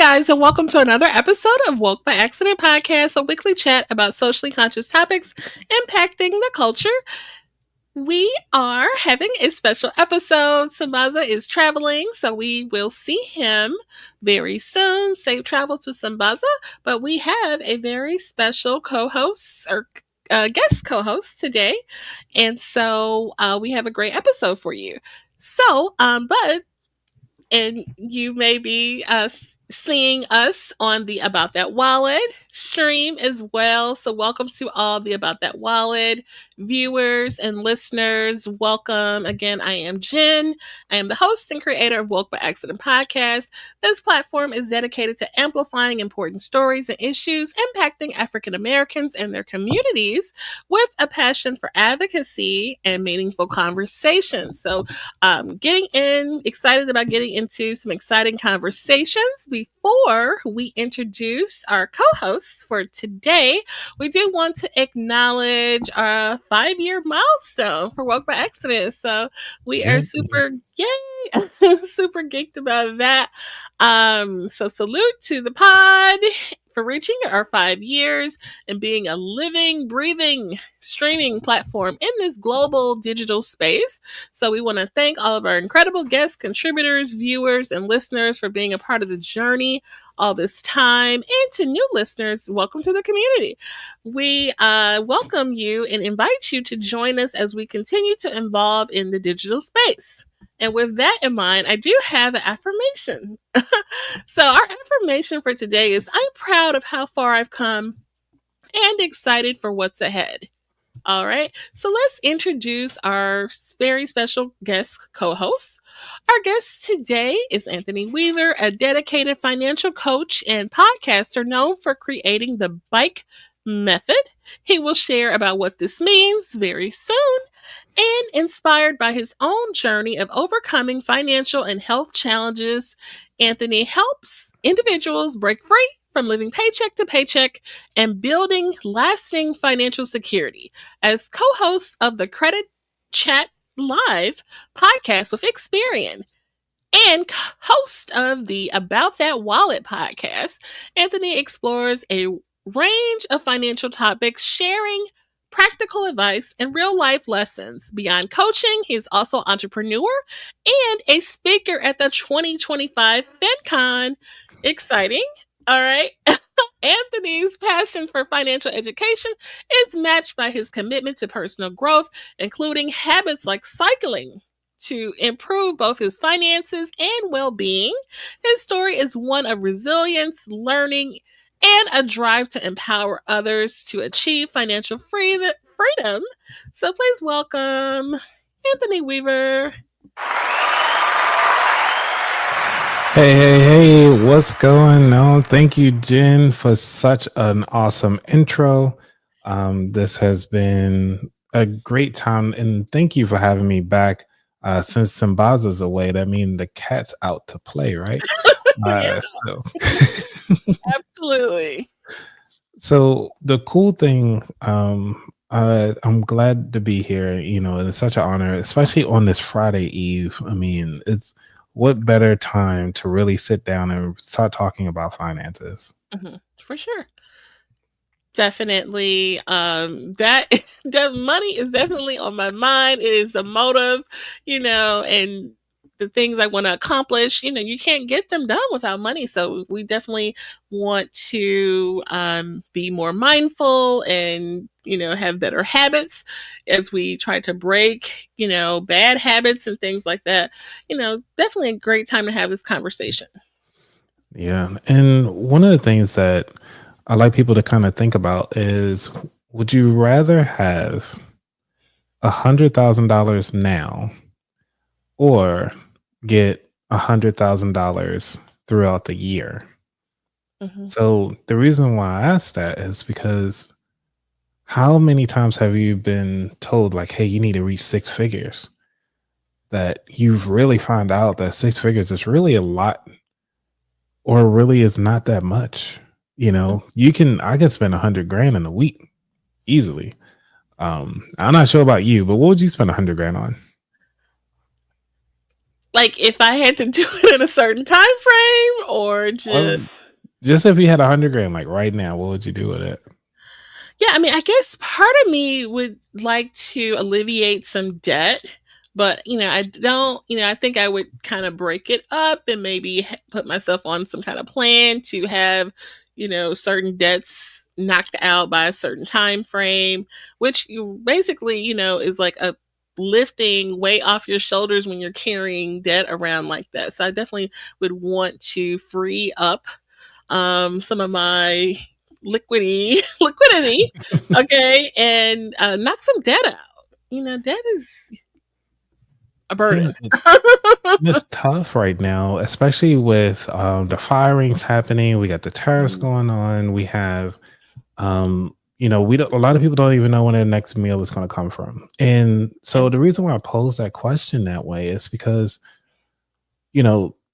guys, and welcome to another episode of Woke by Accident Podcast, a weekly chat about socially conscious topics impacting the culture. We are having a special episode. Sambaza is traveling, so we will see him very soon. Safe travels to Sambaza, but we have a very special co-host or guest co-host today, and so we have a great episode for you. But and you may be seeing us on the About That Wallet stream as well. So, welcome to all the About That Wallet viewers and listeners. Welcome again. I am Jen. I am the host and creator of Woke by Accident Podcast. This platform is dedicated to amplifying important stories and issues impacting African Americans and their communities with a passion for advocacy and meaningful conversations. So, excited about getting into some exciting conversations. Before we introduce our co-hosts for today, we do want to acknowledge our 5-year milestone for Woke by Accident. So we are super super geeked about that. So salute to the pod for reaching our 5 years and being a living, breathing streaming platform in this global digital space. So we want to thank all of our incredible guests, contributors, viewers, and listeners for being a part of the journey all this time. And to new listeners, welcome to the community. We welcome you and invite you to join us as we continue to evolve in the digital space. And with that in mind, I do have an affirmation. So our affirmation for today is I'm proud of how far I've come and excited for what's ahead. All right. So let's introduce our very special guest co-host. Our guest today is Anthony Weaver, a dedicated financial coach and podcaster known for creating the Bike Method. He will share about what this means very soon. And inspired by his own journey of overcoming financial and health challenges, Anthony helps individuals break free from living paycheck to paycheck and building lasting financial security. As co-host of the Credit Chat Live podcast with Experian and host of the About That Wallet podcast, Anthony explores a range of financial topics, sharing practical advice and real life lessons. Beyond coaching, he is also an entrepreneur and a speaker at the 2025 FinCon. Exciting. All right. Anthony's passion for financial education is matched by his commitment to personal growth, including habits like cycling to improve both his finances and well-being. His story is one of resilience, learning, and a drive to empower others to achieve financial freedom. So please welcome Anthony Weaver. Hey, what's going on? Thank you, Jen, for such an awesome intro. This has been a great time, and thank you for having me back. Since Sambaza's away, that means the cat's out to play, right? So Absolutely. So the cool thing, I'm glad to be here. You know, it's such an honor, especially on this Friday Eve. I mean, it's what better time to really sit down and start talking about finances. For sure. Definitely. That the money is definitely on my mind. It is a motive, and the things I want to accomplish, you can't get them done without money. So we definitely want to be more mindful and, have better habits as we try to break, bad habits and things like that. Definitely a great time to have this conversation. Yeah. And one of the things that I like people to kind of think about is, would you rather have $100,000 now or get $100,000 throughout the year? So the reason why I asked that is because how many times have you been told, like, hey, you need to reach 6 figures, that you've really found out that 6 figures is really a lot or really is not that much? I can spend 100 grand in a week easily. I'm not sure about you, but what would you spend 100 grand on? Like, if I had to do it in a certain time frame or just Um, just if you had 100 grand, like right now, what would you do with it? Yeah, I mean, I guess part of me would like to alleviate some debt, but I don't, I think I would kind of break it up and maybe put myself on some kind of plan to have, certain debts knocked out by a certain time frame, which you basically, is like a lifting weight off your shoulders when you're carrying debt around like that. So I definitely would want to free up some of my liquidity, okay, and knock some debt out. Debt is a Yeah, burden. it's tough right now, especially with the firings happening. We got the tariffs Mhm, going on. We have, we don't. A lot of people don't even know when their next meal is going to come from. And yeah, so the reason why I pose that question that way is because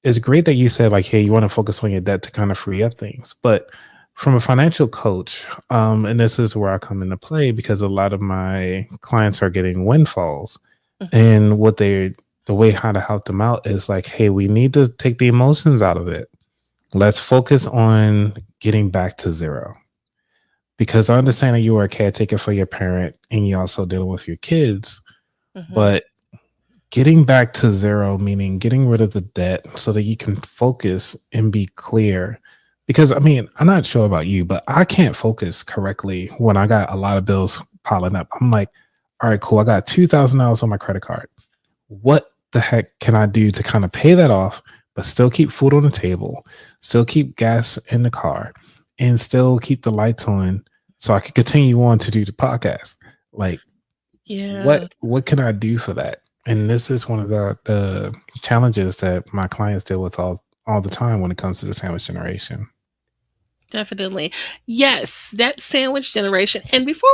it's great that you said like, hey, you want to focus on your debt to kind of free up things, but from a financial coach, and this is where I come into play because a lot of my clients are getting windfalls, mhm, and the way how to help them out is like, hey, we need to take the emotions out of it. Let's focus on getting back to zero. Because I understand that you are a caretaker for your parent and you also dealing with your kids, mhm. but getting back to zero, meaning getting rid of the debt so that you can focus and be clear. Because I mean, I'm not sure about you, but I can't focus correctly when I got a lot of bills piling up. I'm like, all right, cool. I got $2,000 on my credit card. What the heck can I do to kind of pay that off, but still keep food on the table, still keep gas in the car, and still keep the lights on so I can continue on to do the podcast? Like, Yeah, what can I do for that? And this is one of the challenges that my clients deal with all the time when it comes to the sandwich generation. definitely. Yes, that sandwich generation. And before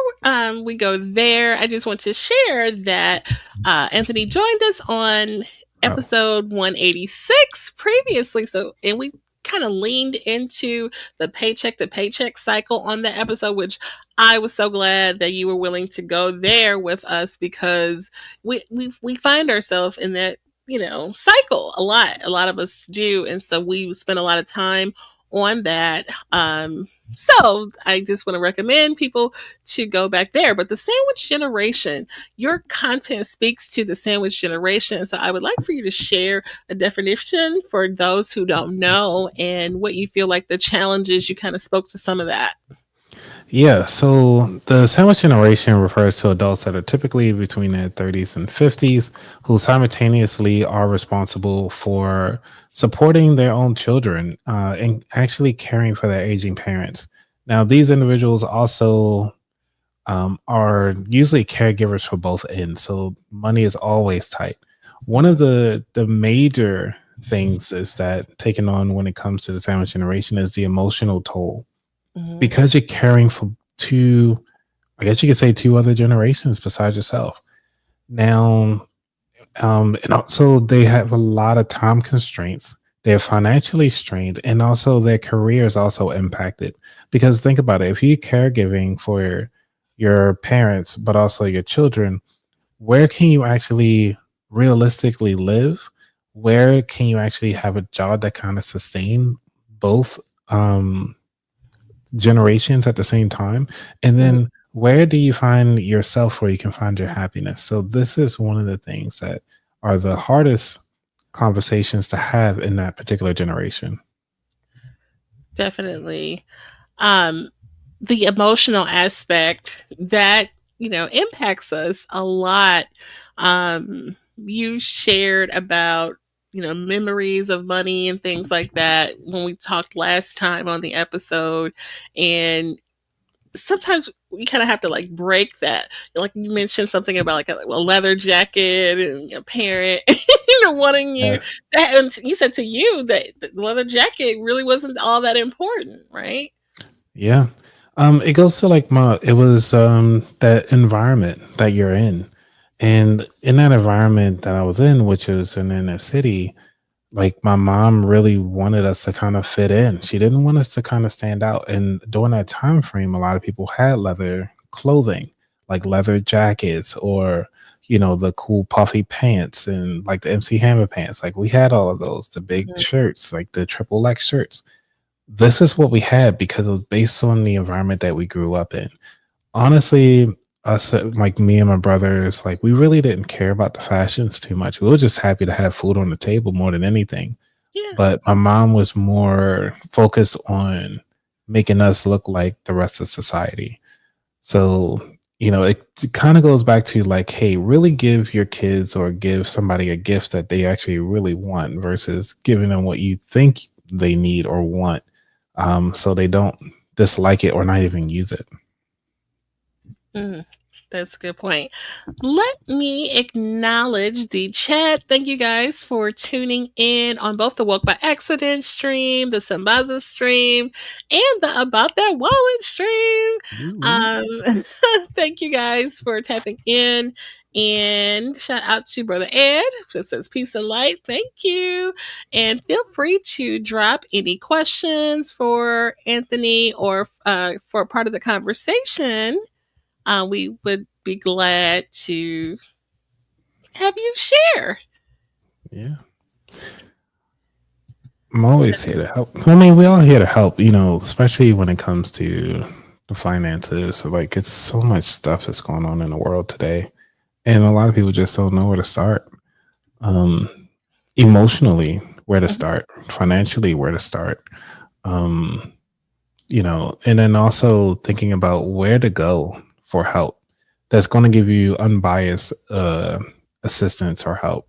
we go there, I just want to share that Anthony joined us on Oh, episode 186 previously. So, and we kind of leaned into the paycheck to paycheck cycle on the episode, which I was so glad that you were willing to go there with us because we find ourselves in that cycle a lot. A lot of us do, and so we spend a lot of time on that. So I just want to recommend people to go back there. But the sandwich generation, your content speaks to the sandwich generation. So I would like for you to share a definition for those who don't know and what you feel like the challenges. You kind of spoke to some of that. yeah. So the sandwich generation refers to adults that are typically between their 30s and 50s who simultaneously are responsible for supporting their own children and actually caring for their aging parents. Now, these individuals also are usually caregivers for both ends, so money is always tight. One of Mhm, the major things is that taken on when it comes to the sandwich generation is the emotional toll mhm, because you're caring for two, I guess you could say two other generations besides yourself. Now, and also they have a lot of time constraints. They're financially strained, and also their career is also impacted. Because think about it: if you're caregiving for your parents, but also your children, where can you actually realistically live? Where can you actually have a job that kind of sustain both generations at the same time? And mhm. then where do you find yourself where you can find your happiness? So this is one of the things that are the hardest conversations to have in that particular generation. Definitely. Um, the emotional aspect that impacts us a lot. You shared about memories of money and things like that when we talked last time on the episode, and sometimes we kind of have to like break that. Like you mentioned something about like a leather jacket and your parent, wanting you. Yes. And you said to you that the leather jacket really wasn't all that important, right? Yeah. It goes to like it was that environment that you're in. And in that environment that I was in, which is an inner city, like my mom really wanted us to kind of fit in. She didn't want us to kind of stand out. And during that time frame, a lot of people had leather clothing, like leather jackets or the cool puffy pants and like the MC Hammer pants. Like we had all of those, the big Mhm. shirts, like the triple X shirts. This is what we had because it was based on the environment that we grew up in. Honestly, us, like me and my brothers, like we really didn't care about the fashions too much. We were just happy to have food on the table more than anything. Yeah. But my mom was more focused on making us look like the rest of society. So, it kind of goes back to like, hey, really give your kids or give somebody a gift that they actually really want versus giving them what you think they need or want, so they don't dislike it or not even use it. Mm, that's a good point. Let me acknowledge the chat. Thank you guys for tuning in on both the Woke by Accident stream, the Sambaza stream, and the About That Wallet stream. Ooh. Thank you guys for tapping in. And shout out to Brother Ed, that says peace and light. Thank you. And feel free to drop any questions for Anthony or for part of the conversation. We would be glad to have you share. Yeah. I'm always here to help. I mean, we all here to help, especially when it comes to the finances. Like, it's so much stuff that's going on in the world today. And a lot of people just don't know where to start. Emotionally, where to start, financially, where to start. Um, and then also thinking about where to go for help that's going to give you unbiased assistance or help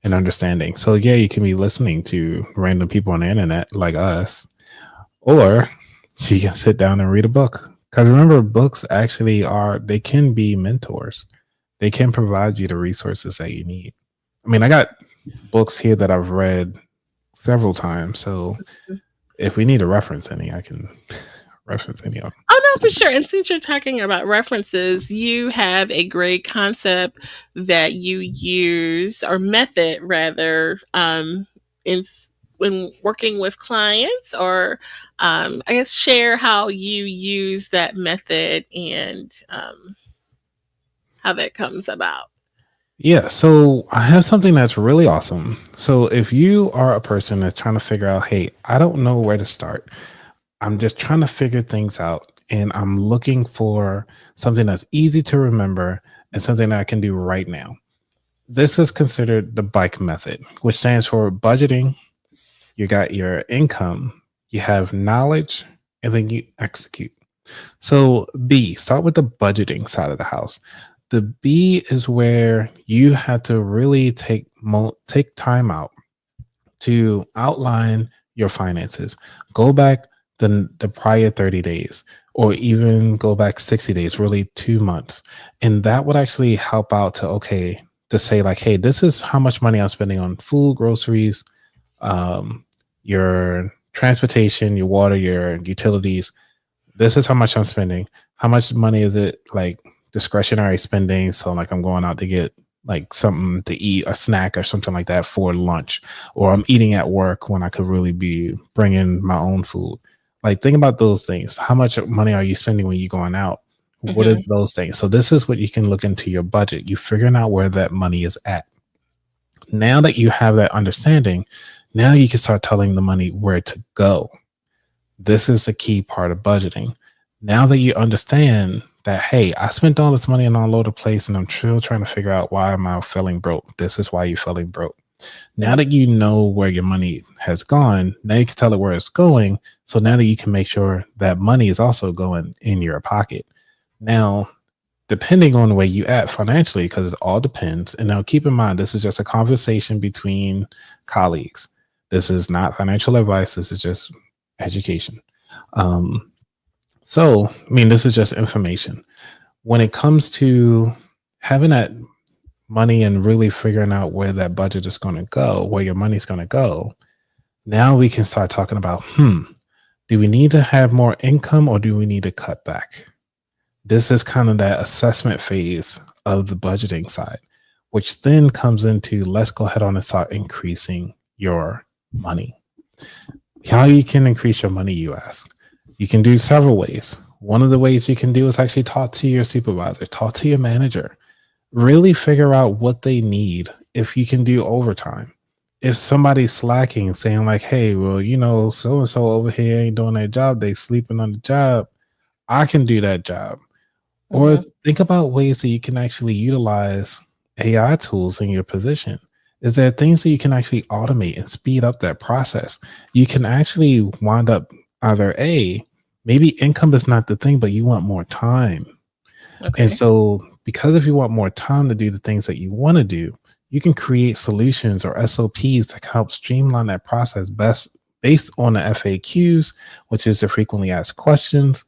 and understanding. So yeah, you can be listening to random people on the internet like us, or you can sit down and read a book. Because remember, books actually they can be mentors. They can provide you the resources that you need. I mean, I got books here that I've read several times. So if we need to reference any, I can reference any of them. Oh, no, for sure. And since you're talking about references, you have a great concept that you use, or method rather, in when working with clients, or I guess share how you use that method and how that comes about. Yeah, so I have something that's really awesome. So if you are a person that's trying to figure out, hey, I don't know where to start. I'm just trying to figure things out and I'm looking for something that's easy to remember and something that I can do right now. This is considered the bike method, which stands for budgeting. You got your income, you have knowledge, and then you execute. So B, start with the budgeting side of the house. The B is where you have to really take time out to outline your finances. Go back the prior 30 days or even go back 60 days, really 2 months. And that would actually help out to say like, hey, this is how much money I'm spending on food, groceries, your transportation, your water, your utilities. This is how much I'm spending. How much money is it like discretionary spending? So like I'm going out to get like something to eat, a snack or something like that for lunch, or I'm eating at work when I could really be bringing my own food. Like think about those things. How much money are you spending when you're going out? What are those things? So this is what you can look into your budget. You figuring out where that money is at. Now that you have that understanding, now you can start telling the money where to go. This is the key part of budgeting. Now that you understand that, hey, I spent all this money on all over the place and I'm still trying to figure out why am I feeling broke. This is why you're feeling broke. Now that you know where your money has gone, now you can tell it where it's going. So now that you can make sure that money is also going in your pocket. Now, depending on where you at financially, because it all depends. And now keep in mind, this is just a conversation between colleagues. This is not financial advice. This is just education. So, I mean, this is just information. When it comes to having that money and really figuring out where that budget is going to go, where your money's going to go, now we can start talking about, do we need to have more income or do we need to cut back? This is kind of that assessment phase of the budgeting side, which then comes into let's go ahead on and start increasing your money. How you can increase your money, you ask? You can do several ways. One of the ways you can do is actually talk to your supervisor, talk to your manager. really figure out what they need. If you can do overtime, if somebody's slacking, saying like, hey, well, so and so over here ain't doing their job, they sleeping on the job, I can do that job. Or Mhm. think about ways that you can actually utilize AI tools in your position. Is there things that you can actually automate and speed up that process? You can actually wind up either maybe income is not the thing, but you want more time. And Okay. so, because if you want more time to do the things that you want to do, you can create solutions or SOPs that can help streamline that process best based on the FAQs, which is the frequently asked questions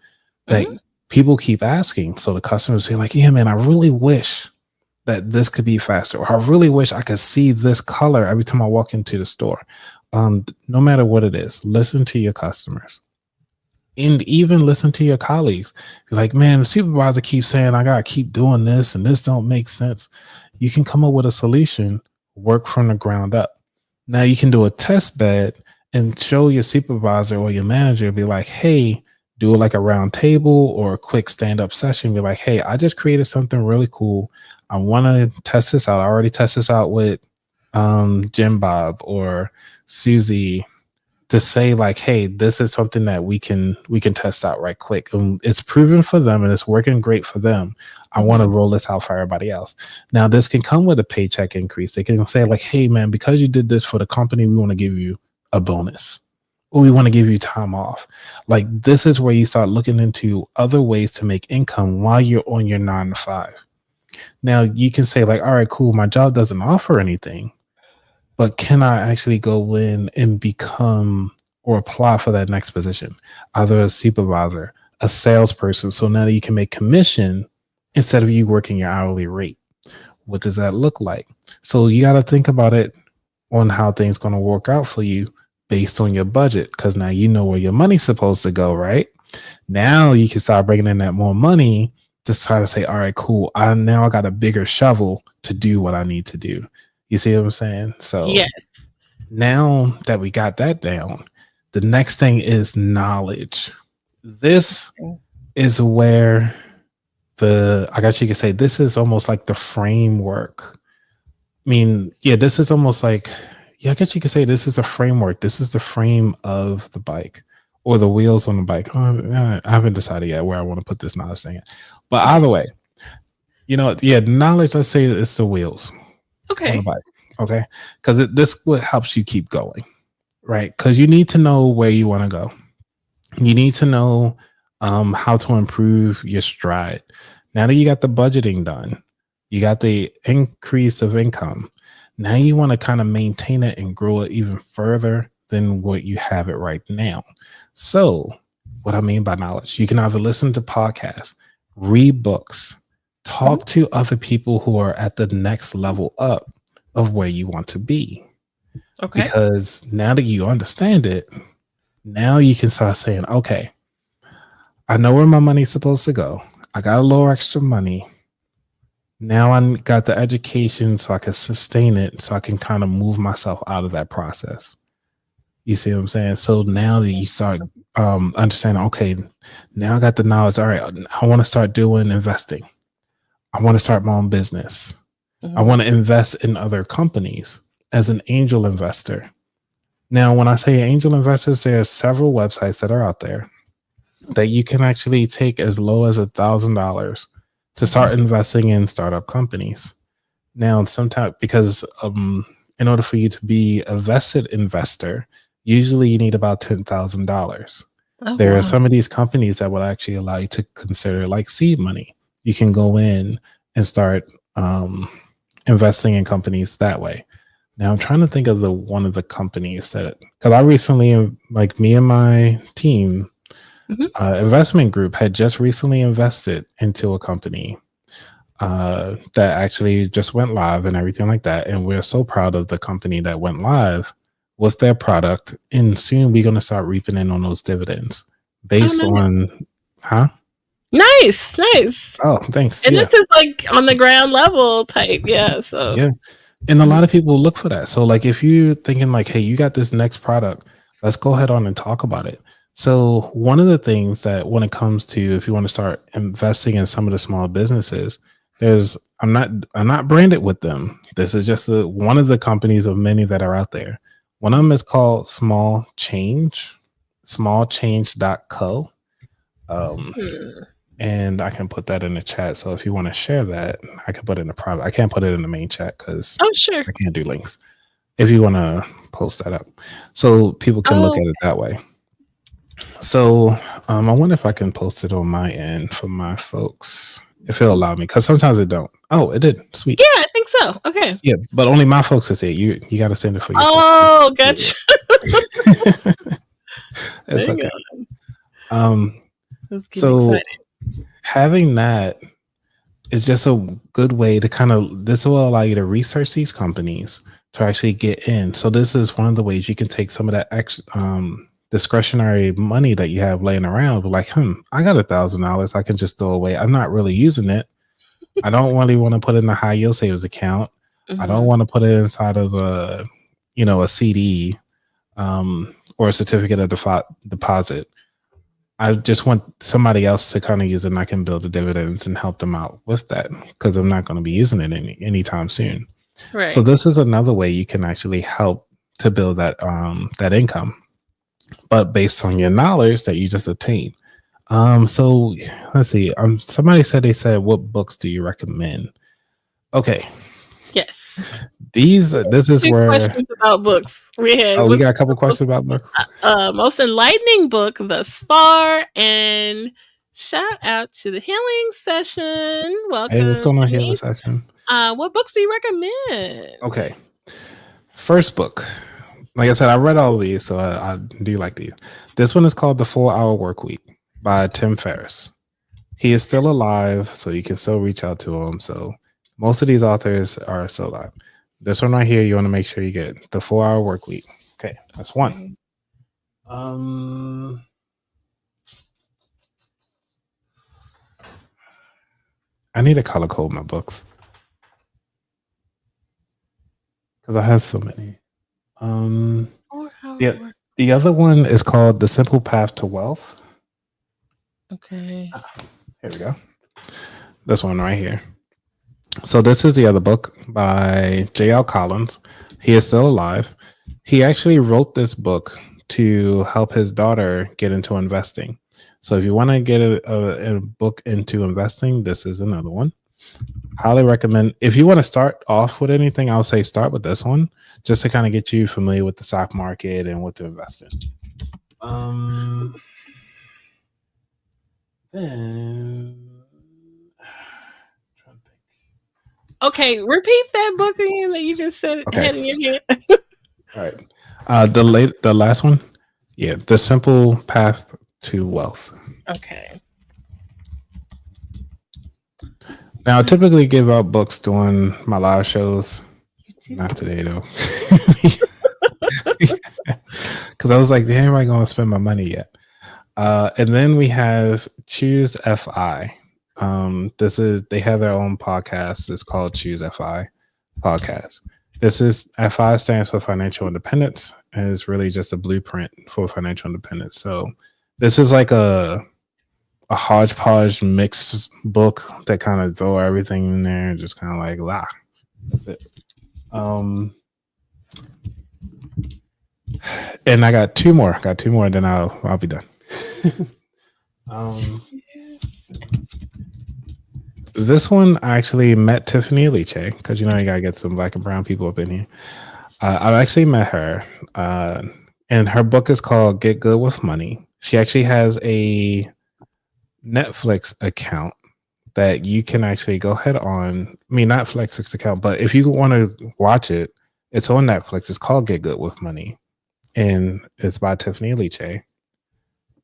that Mhm. people keep asking. So the customers feel like, yeah, man, I really wish that this could be faster, or I really wish I could see this color every time I walk into the store. No matter what it is, listen to your customers and even listen to your colleagues. You're like, man, the supervisor keeps saying I gotta keep doing this and this don't make sense. You can come up with a solution, work from the ground up. Now you can do a test bed and show your supervisor or your manager, be like, hey, do like a round table or a quick stand-up session. Be like, hey, I just created something really cool. I want to test this out. I already tested this out with Jim Bob or Susie, to say like, hey, this is something that we can test out right quick, and it's proven for them and it's working great for them. I want to Mhm. roll this out for everybody else. Now this can come with a paycheck increase. They can say like, hey man, because you did this for the company, we want to give you a bonus, or we want to give you time off. Like, this is where you start looking into other ways to make income while you're on your 9 to 5. Now you can say like, all right, cool, my job doesn't offer anything, but can I actually go in and become or apply for that next position, either a supervisor, a salesperson? So now that you can make commission instead of you working your hourly rate. What does that look like? So you got to think about it on how things going to work out for you based on your budget, because now you know where your money's supposed to go, right? Now you can start bringing in that more money to try to say, all right, cool. I got a bigger shovel to do what I need to do. You see what I'm saying? So Yes. now that we got that down, the next thing is knowledge. This Mm. is where I guess you could say this is almost like the framework. I mean, yeah, this is almost like, yeah, I guess you could say this is a framework. This is the frame of the bike or the wheels on the bike. I haven't decided yet where I want to put this knowledge thing. But either way, yeah, knowledge, let's say it's the wheels on the Okay. bike. Okay. Because this what helps you keep going, right? Because you need to know where you want to go. You need to know how to improve your stride. Now that you got the budgeting done, you got the increase of income. Now you want to kind of maintain it and grow it even further than what you have it right now. So, what I mean by knowledge, you can either listen to podcasts, read books, Mhm. talk to other people who are at the next level up of where you want to be. Okay. Because now that you understand it, now you can start saying, okay, I know where my money's supposed to go. I got a little extra money. Now I got the education so I can sustain it, so I can kind of move myself out of that process. You see what I'm saying? So now that you start understanding, okay, now I got the knowledge. All right, I want to start doing investing. I want to start my own business. I Mhm. want to invest in other companies as an angel investor. Now, when I say angel investors, there are several websites that are out there that you can actually take as low as $1,000 to Mhm. start investing in startup companies. Now, sometimes because in order for you to be a vested investor, usually you need about $10,000. Oh, There are wow. some of these companies that will actually allow you to consider like seed money. You can go in and start investing in companies that way. Now I'm trying to think of the one of the companies that, because I recently, like me and my team, Mhm. investment group had just recently invested into a company that actually just went live and everything like that. And we're so proud of the company that went live with their product. And soon we're going to start reaping in on those dividends Oh, based nice. on, huh? Nice, nice. Oh, thanks. And this Yeah. is, like, on the ground level type, yeah, so Yeah. And a mhm. lot of people look for that. So, like, if you're thinking, like, hey, you got this next product, let's go ahead on and talk about it. So, one of the things that when it comes to if you want to start investing in some of the small businesses, I'm not branded with them. This is just one of the companies of many that are out there. One of them is called smallchange.co. Hmm. And I can put that in the chat. So if you want to share that, I can put it in the private. I can't put it in the main chat because Oh, sure. I can't do links. If you want to post that up, so people can look at it that way. So I wonder if I can post it on my end for my folks, if it'll allow me, because sometimes it don't. Oh, it did. Sweet. Yeah, I think so. Okay. Yeah, but only my folks can see it. You got to send it for your Oh, gotcha. It's okay. So having that is just a good way to this will allow you to research these companies to actually get in. So this is one of the ways you can take some of that discretionary money that you have laying around. Like, I got $1,000. I can just throw away. I'm not really using it. I don't really want to put it in a high yield savings account. Mm-hmm. I don't want to put it inside of a CD or a certificate of deposit. I just want somebody else to kind of use it, and I can build the dividends and help them out with that because I'm not going to be using it anytime soon. Right. So this is another way you can actually help to build that income, but based on your knowledge that you just attained. So let's see. Somebody said, "What books do you recommend?" Okay. Yes. This is where questions about books we had. We got a couple questions about books. Most enlightening book thus far, and shout out to the healing session. Welcome. Hey, what's going on healing session? What books do you recommend? Okay. First book. Like I said, I read all of these, so I do like these. This one is called The 4-Hour Workweek by Tim Ferriss. He is still alive, so you can still reach out to him. So most of these authors are still alive. This one right here, you want to make sure you get The 4-Hour Workweek. Okay, that's one. I need to color code my books because I have so many. The other one is called The Simple Path to Wealth. Okay. Here we go. This one right here. So this is the other book by J.L. Collins. He is still alive. He actually wrote this book to help his daughter get into investing. So if you want to get a book into investing, this is another one. Highly recommend. If you want to start off with anything, I'll say start with this one, just to kind of get you familiar with the stock market and what to invest in. Okay, repeat that book again that you just said had in your head. All right. The last one, The Simple Path to Wealth. Okay. Now, I typically give out books during my live shows. Not today, though. Because I was like, ain't anybody going to spend my money yet? And then we have Choose FI. They have their own podcast. It's called Choose FI podcast. FI stands for financial independence, and it's really just a blueprint for financial independence. So this is like a hodgepodge mixed book that kind of throw everything in there and just kind of like that's it. And I got two more. Then I'll be done. This one I actually met Tiffany Aliche because you gotta get some Black and brown people up in here. I've actually met her, and her book is called Get Good with Money. She actually has a Netflix account that you can actually go ahead on. Not Netflix account, but if you want to watch it, it's on Netflix. It's called Get Good with Money, and it's by Tiffany Aliche.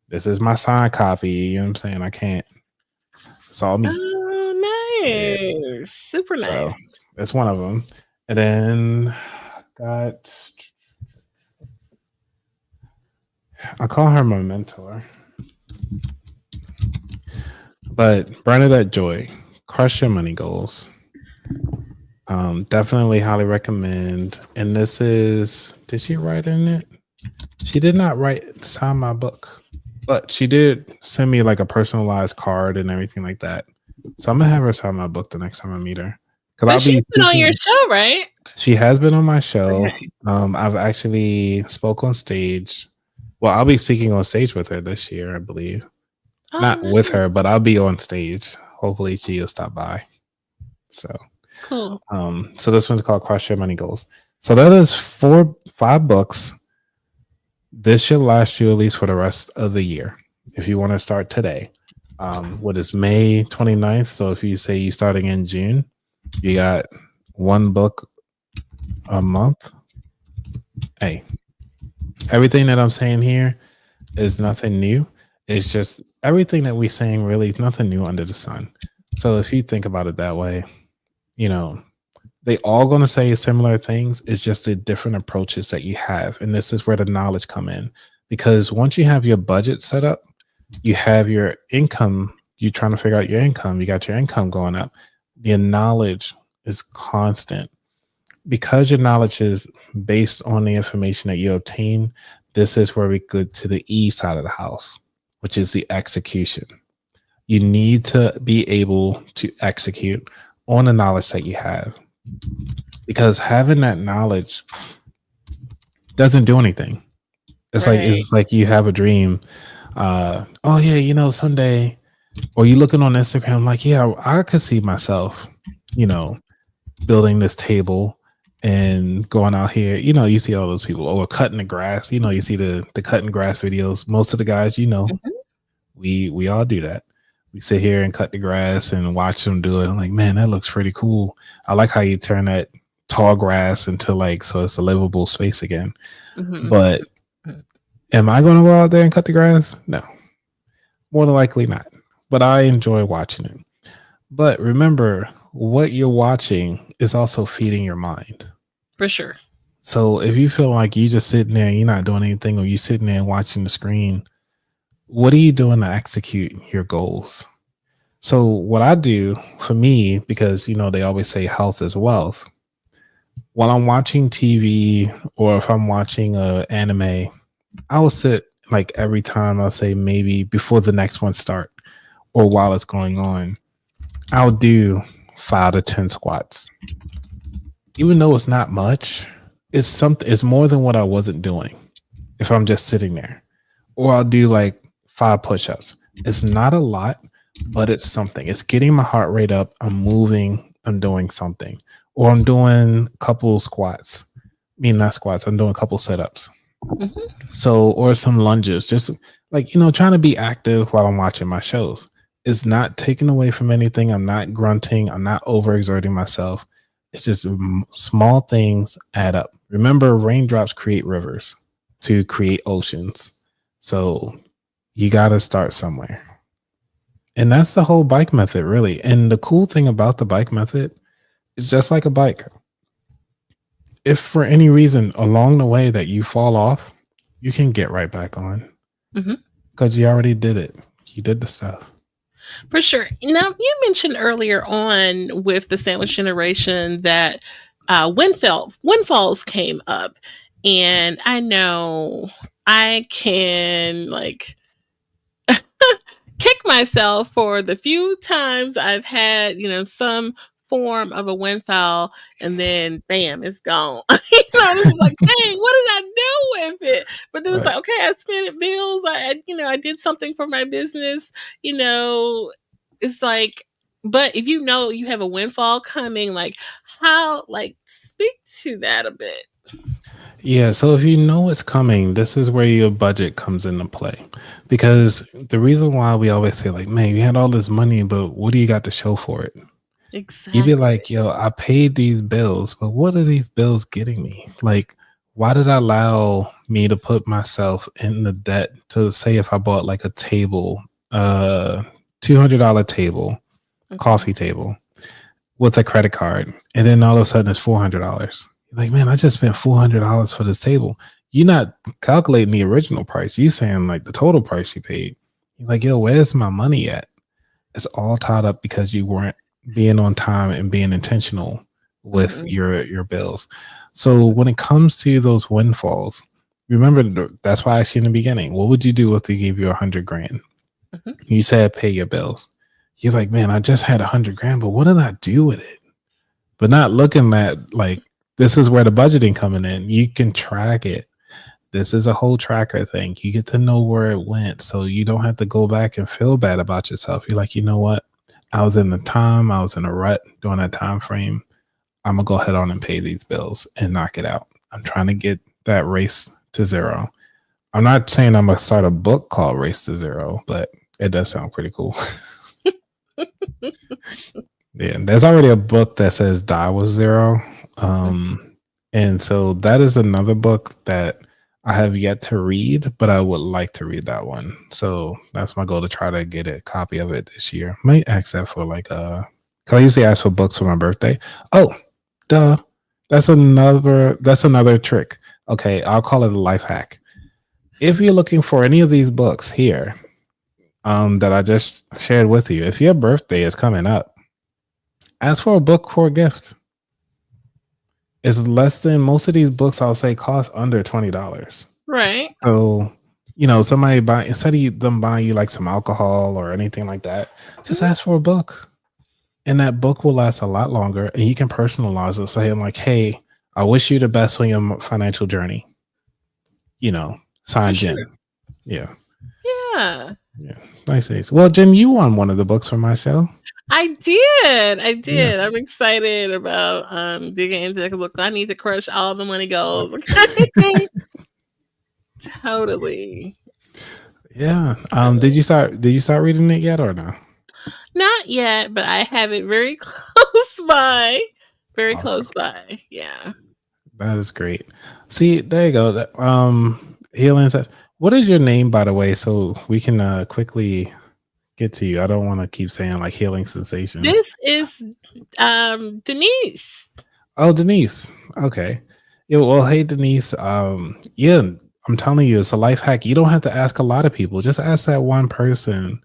This is my signed copy. You know what I'm saying? I can't. It's all me. Oh, nice. Yeah. Super nice. So that's one of them. And then I call her my mentor. But Bernadette Joy, Crush Your Money Goals. Definitely highly recommend. And this is, did she write in it? She did not sign my book, but she did send me like a personalized card and everything like that. So I'm gonna have her sign my book the next time I meet her. Cause But I'll be she's been on your speaking. show, right? She has been on my show. Okay. I've actually spoke on stage. Well, I'll be speaking on stage with her this year, I believe. Oh, Not with nice. her, but I'll be on stage. Hopefully she'll stop by. So Cool. so this one's called Crush Your Money Goals. So that is 5 books. This should last you at least for the rest of the year. If you want to start today. What is May 29th? So if you say you're starting in June, you got 1 book a month. Hey, everything that I'm saying here is nothing new. It's just everything that we're saying really is nothing new under the sun. So if you think about it that way, you know, they all going to say similar things. It's just the different approaches that you have. And this is where the knowledge come in. Because once you have your budget set up, you have your income, you're trying to figure out your income, you got your income going up. Your knowledge is constant. Because your knowledge is based on the information that you obtain, this is where we go to the E side of the house, which is the execution. You need to be able to execute on the knowledge that you have, because having that knowledge doesn't do anything. It's like you have a dream. Oh yeah, someday, or you looking on Instagram like, yeah, I could see myself, building this table and going out here. You see all those people, or cutting the grass. You see the cutting grass videos. Most of the guys, we all do that. We sit here and cut the grass and watch them do it. I'm like, man, that looks pretty cool. I like how you turn that tall grass into so it's a livable space again. But am I going to go out there and cut the grass? No, more than likely not. But I enjoy watching it. But remember, what you're watching is also feeding your mind. For sure. So if you feel like you just sitting there and you're not doing anything, or you sitting there and watching the screen, what are you doing to execute your goals? So what I do for me, because they always say health is wealth. While I'm watching TV, or if I'm watching anime, I will sit every time. I'll say maybe before the next one start, or while it's going on, I'll do 5 to 10 squats. Even though it's not much, it's something. It's more than what I wasn't doing if I'm just sitting there. Or I'll do 5 push-ups. It's not a lot, but it's something. It's getting my heart rate up. I'm moving. I'm doing something. Or I'm doing a couple squats. Not squats. I'm doing a couple sit-ups. So, or some lunges. Just trying to be active while I'm watching my shows. It's not taken away from anything. I'm not grunting. I'm not overexerting myself. It's just small things add up. Remember, raindrops create rivers to create oceans. So you got to start somewhere. And that's the whole bike method, really. And the cool thing about the bike method is just like a bike. If for any reason along the way that you fall off, you can get right back on, because you already did it. You did the stuff. For sure. Now, you mentioned earlier on with the sandwich generation that windfalls came up. And I know I can kick myself for the few times I've had, some form of a windfall, and then bam, it's gone. It's like, dang, what did I do with it? But then it's like, okay, I spent bills. I did something for my business. It's like, but if you have a windfall coming, speak to that a bit. Yeah, so if you know it's coming, this is where your budget comes into play. Because the reason why we always say, man, you had all this money, but what do you got to show for it? Exactly. You'd be like, yo, I paid these bills, but what are these bills getting me? Why did I allow me to put myself in the debt to say if I bought a table, $200 table, coffee table with a credit card, and then all of a sudden it's $400. Like, man, I just spent $400 for this table. You're not calculating the original price. You saying the total price you paid. You're like, yo, where's my money at? It's all tied up because you weren't being on time and being intentional with your bills. So when it comes to those windfalls, remember, that's why I asked you in the beginning, what would you do if they gave you $100,000? You said pay your bills. you're like, man, I just had 100 grand, but what did I do with it? But not looking at like, this is where the budgeting coming in. You can track it. This is a whole tracker thing. You get to know where it went, so you don't have to go back and feel bad about yourself. You're like, you know what? I was in a rut during that time frame. I'm gonna go ahead on and pay these bills and knock it out. I'm trying to get that race to zero. I'm not saying I'm gonna start a book called Race to Zero, but it does sound pretty cool. Yeah, there's already a book that says Die with Zero. And so that is another book that I have yet to read, but I would like to read that one. So that's my goal, to try to get a copy of it this year. Might ask that for like cause I usually ask for books for my birthday. Oh, duh. That's another trick. Okay, I'll call it a life hack. If you're looking for any of these books here, that I just shared with you, if your birthday is coming up, ask for a book for a gift. It's less than, most of these books I'll say cost under $20. Right. So, somebody instead of them buying you like some alcohol or anything like that, just ask for a book. And that book will last a lot longer, and you can personalize it, saying like, hey, I wish you the best on your financial journey. Signed Jen. Yeah. Yeah. Yeah. Nice. Well, Jen, you won one of the books from my show. I did. Yeah. I'm excited about digging into it. Look, I need to crush all the money goals. Totally. Yeah. Did you start reading it yet or no? Not yet, but I have it very close by. Very close by. Yeah. That is great. See, there you go. Healing said, what is your name, by the way, so we can quickly get to you? I don't want to keep saying like Healing Sensations. This is Denise. Oh, Denise. Okay. Yeah, well, hey, Denise. Yeah, I'm telling you, it's a life hack. You don't have to ask a lot of people. Just ask that one person,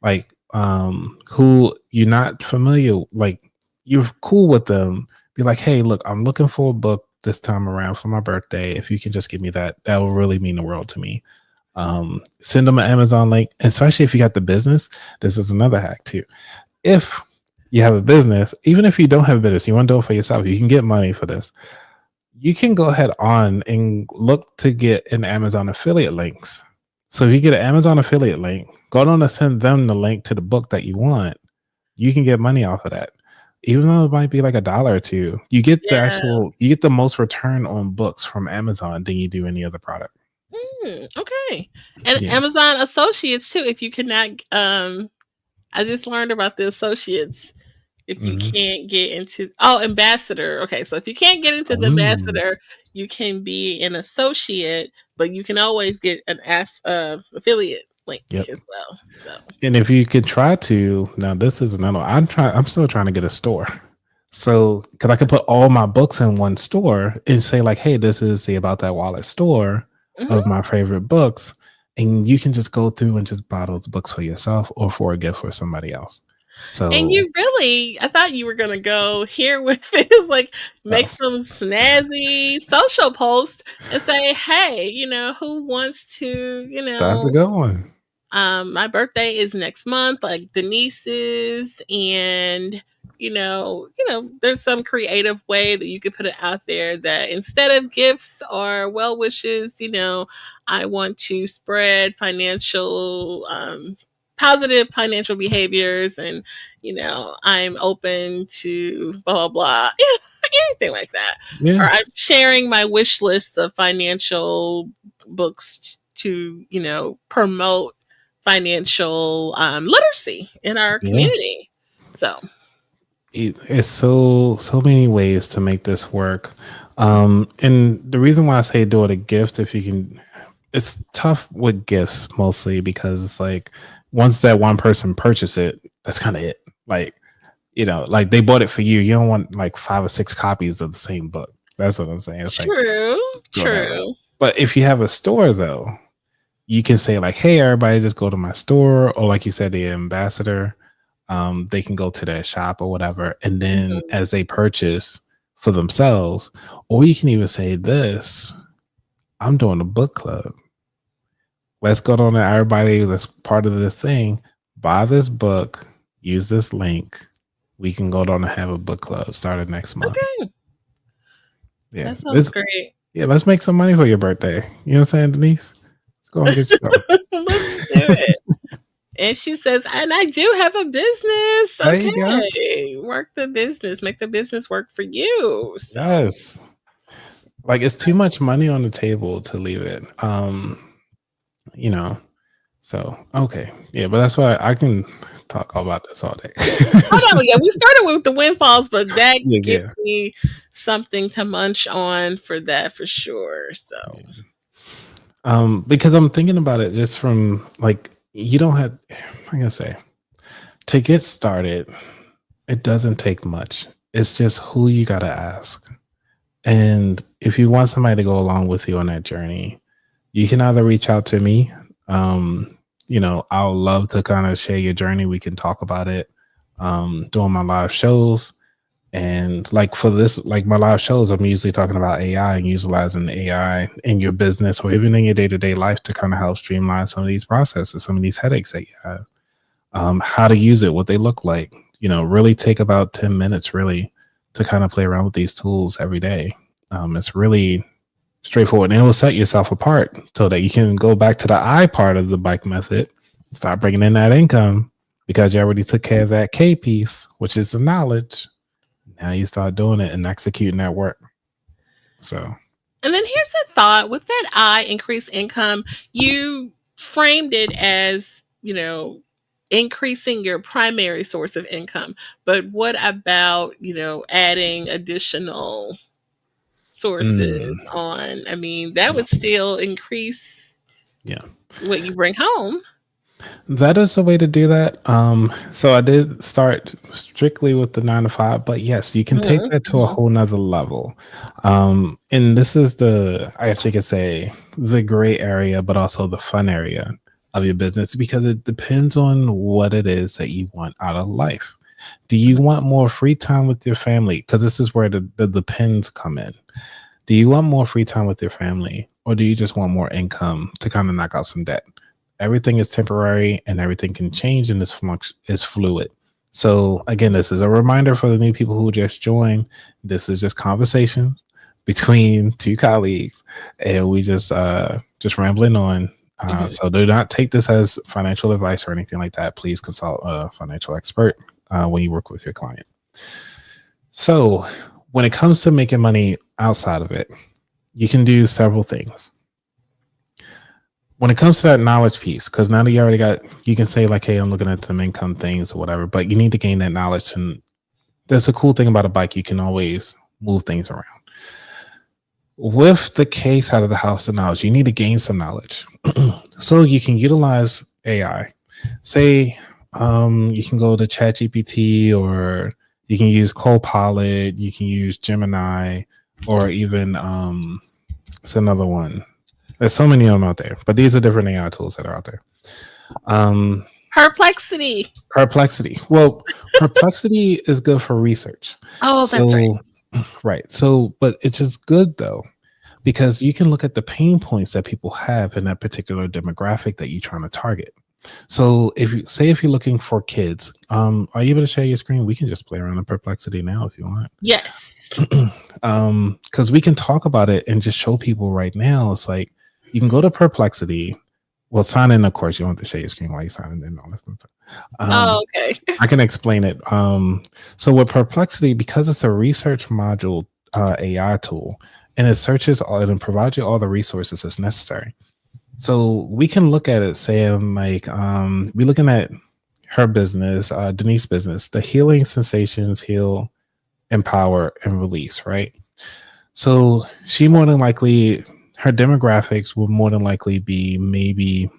like, who you're not familiar, like you're cool with them. Be like, hey, look, I'm looking for a book this time around for my birthday. If you can just give me that will really mean the world to me. Send them an Amazon link, especially if you got the business. This is another hack too. If you have a business, even if you don't have a business, you want to do it for yourself, you can get money for this. You can go ahead on and look to get an Amazon affiliate links. So if you get an Amazon affiliate link, go on to send them the link to the book that you want. You can get money off of that. Even though it might be like $1 or $2, you get you get the most return on books from Amazon than you do any other product. Okay. And Amazon Associates too. If you cannot, I just learned about the associates. If you can't get into ambassador. Okay, so if you can't get into the ambassador, you can be an associate, but you can always get an affiliate link as well. So, and if you could try to, now this is another. I'm still trying to get a store. So, because I could put all my books in one store and say like, hey, this is the About That Wallet store of my favorite books, and you can just go through and just buy those books for yourself or for a gift for somebody else. So, and I thought you were gonna go here with it, like make some snazzy social post and say, hey, who wants to, that's a good one. My birthday is next month, like Denise's, and there's some creative way that you could put it out there that instead of gifts or well wishes, I want to spread positive financial behaviors, and I'm open to blah blah blah, anything like that. Or I'm sharing my wish list of financial books to promote financial literacy in our community. So it's so many ways to make this work, and the reason why I say do it a gift, if you can, it's tough with gifts mostly because it's like once that one person purchase it, that's kind of it. Like, like they bought it for you. You don't want like 5 or 6 copies of the same book. That's what I'm saying. It's true. But if you have a store though, you can say like, hey, everybody just go to my store, or like you said, the ambassador, they can go to their shop or whatever. And then as they purchase for themselves, or you can even say this, I'm doing a book club. Let's go on to everybody that's part of this thing, buy this book, use this link. We can go down and have a book club started next month. Okay. Yeah. That sounds great. Yeah, let's make some money for your birthday. You know what I'm saying, Denise? Let's go and get you going. Let's do it. And she says, and I do have a business. There you go. Okay. Work the business. Make the business work for you. So. Yes. Like, it's too much money on the table to leave it. You know. So okay. Yeah, but that's why I can talk about this all day. Oh no, yeah, we started with the windfalls, but that Yeah, gives me something to munch on for that for sure. So because I'm thinking about it just from like you don't have I'm gonna say to get started, it doesn't take much. It's just who you gotta ask. And if you want somebody to go along with you on that journey, you can either reach out to me. You know, I'll love to kind of share your journey. We can talk about it during my live shows. And like for this, like my live shows, I'm usually talking about AI and utilizing AI in your business or even in your day-to-day life to kind of help streamline some of these processes, some of these headaches that you have. How to use it, what they look like, you know, really take about 10 minutes really to kind of play around with these tools every day. It's really straightforward, and it will set yourself apart so that you can go back to the I part of the bike method, start bringing in that income because you already took care of that K piece, which is the knowledge. Now you start doing it and executing that work. So, and then here's a thought with that I increase income, you framed it as, you know, increasing your primary source of income. But what about, you know, adding additional sources on? I mean, that would still increase what you bring home. That is a way to do that. So I did start strictly with the 9 to 5, but yes, you can take that to a whole nother level. And this is the, I guess you could say, the gray area, but also the fun area of your business, because it depends on what it is that you want out of life. Do you want more free time with your family? Because this is where the pins come in. Do you want more free time with your family, or do you just want more income to kind of knock out some debt? Everything is temporary and everything can change, and this flux is fluid. So again, this is a reminder for the new people who just joined. This is just conversation between two colleagues, and we just rambling on. So do not take this as financial advice or anything like that. Please consult a financial expert when you work with your client. So when it comes to making money outside of it, you can do several things. When it comes to that knowledge piece, because now that you already got, you can say like, hey, I'm looking at some income things or whatever, but you need to gain that knowledge. And that's a cool thing about a bike. You can always move things around. With the case out of the house, the knowledge, you need to gain some knowledge. So you can utilize AI. Say you can go to ChatGPT, or you can use Copilot, you can use Gemini, or even it's another one. There's so many of them out there, but these are different AI tools that are out there. Perplexity. Well, Perplexity is good for research. Oh, that's right. Right. So, but it's just good though, because you can look at the pain points that people have in that particular demographic that you're trying to target. So if you're looking for kids, are you able to share your screen? We can just play around in Perplexity now if you want. Yes. Because we can talk about it and just show people right now. It's like, you can go to Perplexity. Well, sign in, of course. You don't have to share your screen while you sign in. All this stuff. Okay. I can explain it. So with Perplexity, because it's a research module AI tool, and it searches all and provides you all the resources that's necessary. So we can look at it saying like, we're looking at her business, Denise's business, the healing sensations, heal, empower, and release, right? So she more than likely, her demographics will more than likely be maybe,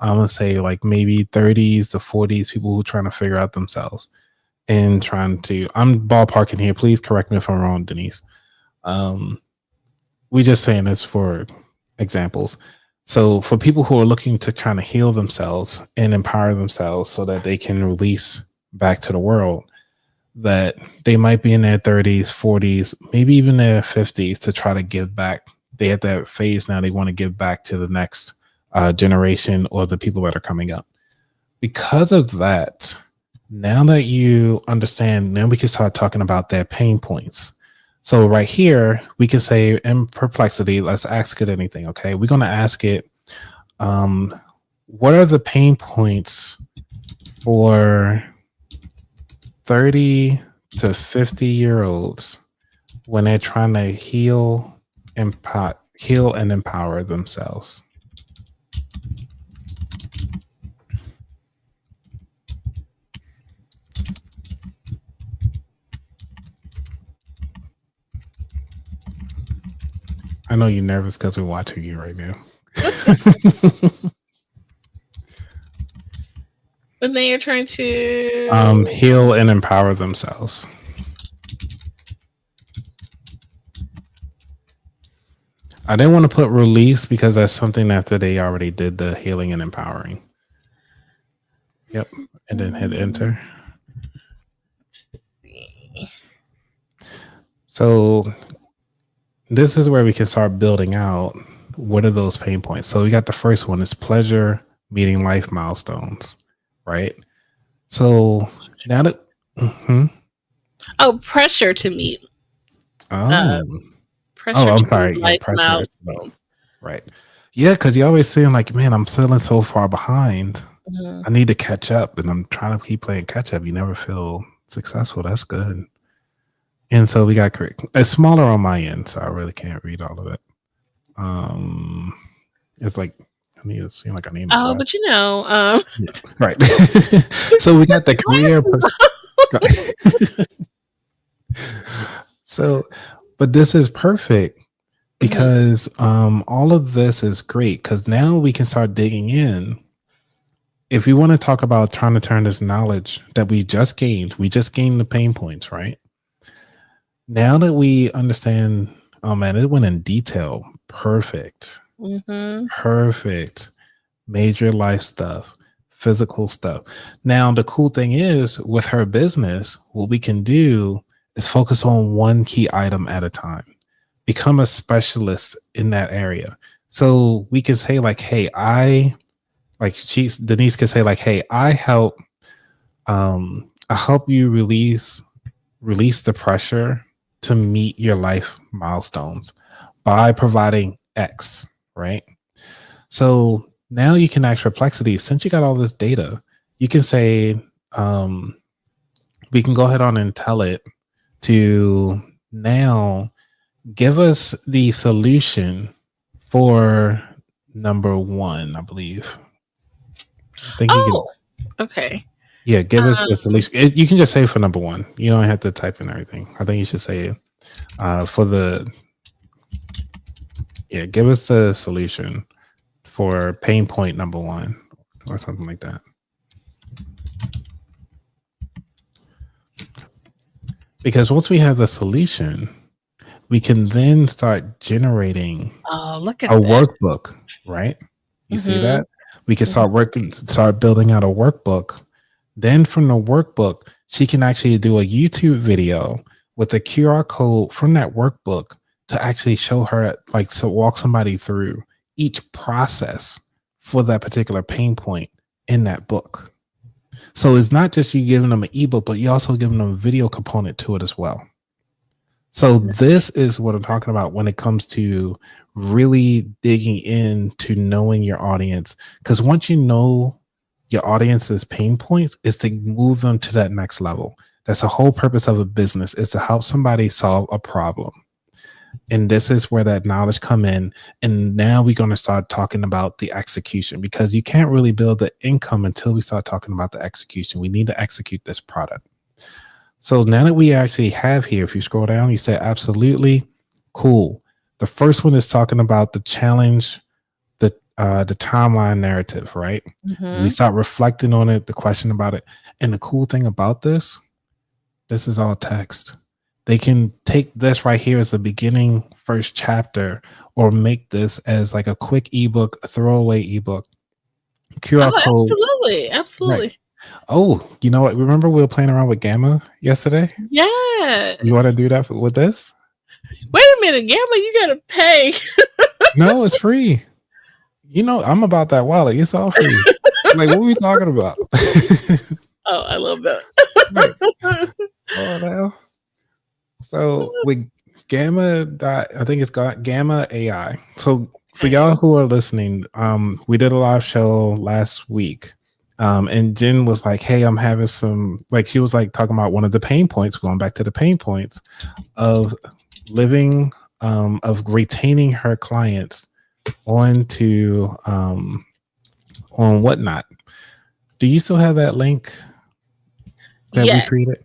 I'm gonna say like maybe 30s to 40s, people who are trying to figure out themselves and trying to, I'm ballparking here. Please correct me if I'm wrong, Denise. We just saying this for examples. So for people who are looking to try to heal themselves and empower themselves so that they can release back to the world, that they might be in their 30s, 40s, maybe even their 50s to try to give back. They at that phase now, they want to give back to the next generation or the people that are coming up. Because of that, Now that you understand, then we can start talking about their pain points. So right here, we can say in Perplexity, let's ask it anything. Okay, we're going to ask it, what are the pain points for 30 to 50-year-olds when they're trying to heal and empower themselves? I know you're nervous because we're watching you right now. When they are trying to heal and empower themselves. I didn't want to put release because that's something after they already did the healing and empowering. Yep. And then hit enter. So this is where we can start building out what are those pain points. So we got the first one is pleasure meeting life milestones, right? So now that pressure to meet. Pressure I'm sorry. Life milestones. Right. Yeah, because you always saying like, man, I'm feeling so far behind. I need to catch up, and I'm trying to keep playing catch up. You never feel successful. That's good. And so we got correct. It's smaller on my end, so I really can't read all of it. It's like I need to seem like I need. Oh, but right. So we got the career. So, but this is perfect because all of this is great because now we can start digging in. If we want to talk about trying to turn this knowledge that we just gained the pain points, right? Now that we understand, oh man, it went in detail. Perfect. Perfect. Major life stuff, physical stuff. Now, the cool thing is with her business, what we can do is focus on one key item at a time. Become a specialist in that area. So we can say like, hey, Denise can say like, hey, I help you release the pressure to meet your life milestones by providing X, right? So now you can ask Perplexity, since you got all this data, you can say, we can go ahead on and tell it to now give us the solution for number 1, I believe. I think okay. Yeah, give us the solution. You can just say for number 1. You don't have to type in everything. I think you should say give us the solution for pain point number 1 or something like that. Because once we have the solution, we can then start generating a workbook, right? You see that? We can start building out a workbook. Then from the workbook, she can actually do a YouTube video with a QR code from that workbook to actually show her, walk somebody through each process for that particular pain point in that book. So it's not just you giving them an ebook, but you also giving them a video component to it as well. So this is what I'm talking about when it comes to really digging into knowing your audience. Because once you know your audience's pain points, is to move them to that next level. That's the whole purpose of a business, is to help somebody solve a problem. And this is where that knowledge come in. And now we're going to start talking about the execution, because you can't really build the income until we start talking about the execution. We need to execute this product. So now that we actually have here, if you scroll down, you say, absolutely cool. The first one is talking about the challenge, the timeline narrative, right? We start reflecting on it, the question about it. And the cool thing about this is all text. They can take this right here as the beginning first chapter, or make this as like a quick ebook, a throwaway ebook. QR code. Absolutely. Right. Oh, you know what? Remember we were playing around with Gamma yesterday? Yeah. You want to do that with this? Wait a minute, Gamma, you gotta pay. No, it's free. You know, I'm about that wallet. It's all free. Like, what are we talking about? Oh, I love Right. that. Oh, now. So with Gamma, I think it's got Gamma AI. So for Okay. y'all who are listening, we did a live show last week. And Jen was like, "Hey, I'm having some," like she was like talking about one of the pain points, going back to the pain points of living, of retaining her clients onto on Whatnot. Do you still have that link that we Yes. created?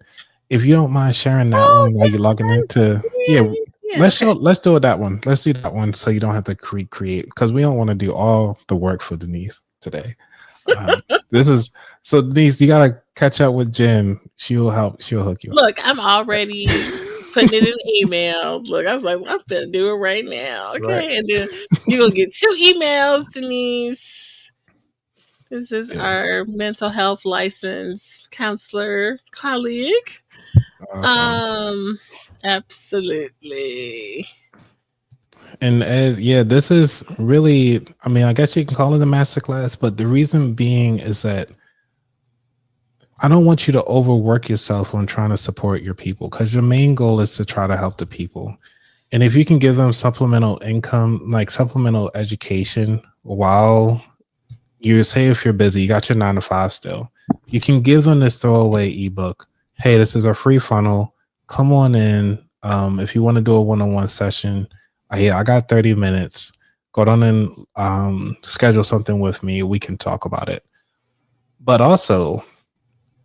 If you don't mind sharing that Oh, one while you're logging into, yeah. yeah, Yeah. Okay. let's do it that one. Let's do that one so you don't have to create because we don't want to do all the work for Denise today. This is so Denise, you gotta catch up with Jen. She'll help. She'll hook you up. Look, I'm already putting it in email. Look, I was like, I'm gonna do it right now. Right. Okay. And then you're gonna get 2 emails, Denise. This is Yeah. our mental health licensed counselor colleague. Awesome. Absolutely. And Ed, yeah, this is really, I mean, I guess you can call it a masterclass, but the reason being is that I don't want you to overwork yourself on trying to support your people because your main goal is to try to help the people. And if you can give them supplemental income, like supplemental education while you say if you're busy, you got your 9 to 5 still, you can give them this throwaway ebook. Hey, this is a free funnel. Come on in. If you want to do a one-on-one session, I got 30 minutes. Go down and schedule something with me. We can talk about it. But also,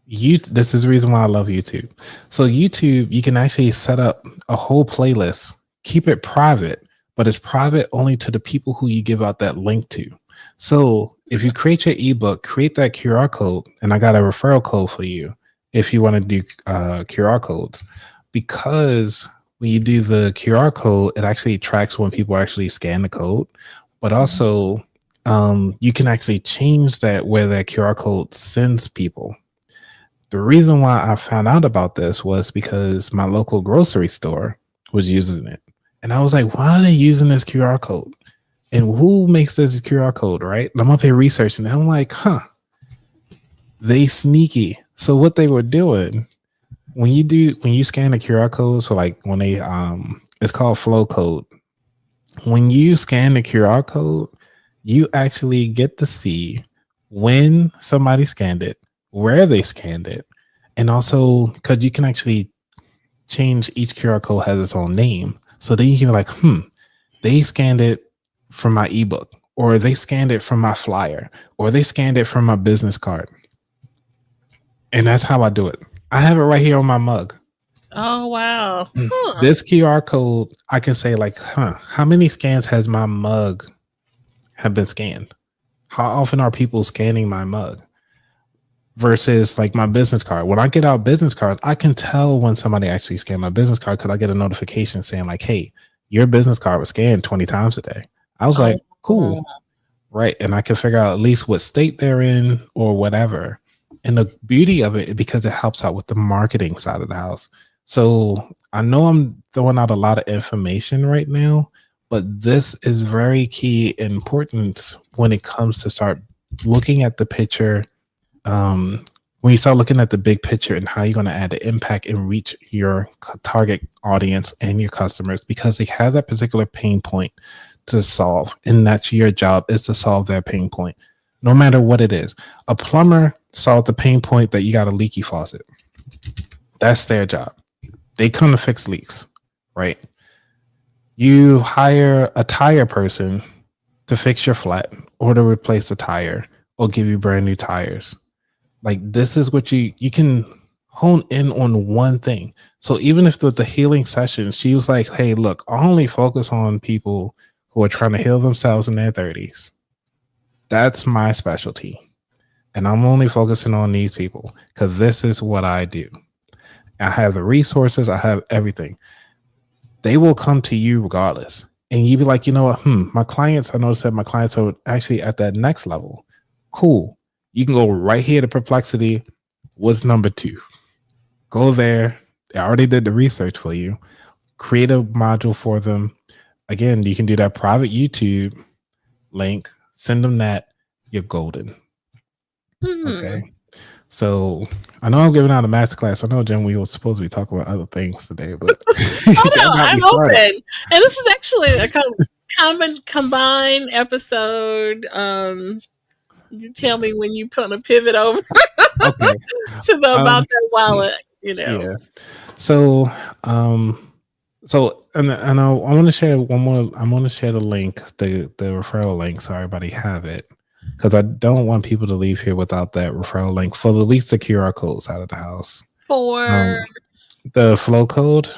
this is the reason why I love YouTube. So YouTube, you can actually set up a whole playlist, keep it private, but it's private only to the people who you give out that link to. So if you create your ebook, create that QR code, and I got a referral code for you if you want to do QR codes, because when you do the QR code, it actually tracks when people actually scan the code, but also you can actually change that where that QR code sends people. The reason why I found out about this was because my local grocery store was using it. And I was like, why are they using this QR code? And who makes this QR code, right? I'm up here researching it. I'm like, they sneaky. So what they were doing when you scan the QR code, so like when they it's called flow code. When you scan the QR code, you actually get to see when somebody scanned it, where they scanned it, and also because you can actually change each QR code has its own name. So then you can be like, they scanned it from my ebook, or they scanned it from my flyer, or they scanned it from my business card. And that's how I do it. I have it right here on my mug. Oh wow. This QR code, I can say like, how many scans has my mug have been scanned? How often are people scanning my mug? Versus like my business card. When I get out business cards, I can tell when somebody actually scanned my business card because I get a notification saying like, hey, your business card was scanned 20 times a day. I was like, cool. Right. And I can figure out at least what state they're in or whatever. And the beauty of it, because it helps out with the marketing side of the house. So I know I'm throwing out a lot of information right now, but this is very key and important when it comes to start looking at the picture. When you start looking at the big picture and how you're going to add the impact and reach your target audience and your customers, because they have that particular pain point to solve, and that's your job, is to solve that pain point, no matter what it is. A plumber solved the pain point that you got a leaky faucet. That's their job. They come to fix leaks, right? You hire a tire person to fix your flat or to replace the tire or give you brand new tires. Like, this is what you can hone in on one thing. So even if with the healing session, she was like, hey, look, I only focus on people who are trying to heal themselves in their 30s. That's my specialty. And I'm only focusing on these people because this is what I do. I have the resources. I have everything. They will come to you regardless. And you be like, you know what? My clients, I noticed that my clients are actually at that next level. Cool. You can go right here to Perplexity. What's number 2? Go there. They already did the research for you. Create a module for them. Again, you can do that private YouTube link. Send them that. You're golden. Okay. So I know I'm giving out a masterclass. I know, Jen, we were supposed to be talking about other things today, but Oh y'all no, got me I'm started. open. And this is actually a combined episode. You tell me when you put a pivot over Okay. to the about that wallet, Yeah. So, I want to share one more. I want to share the link, the referral link, so everybody have it, because I don't want people to leave here without that referral link for at least the QR codes out of the house. For The flow code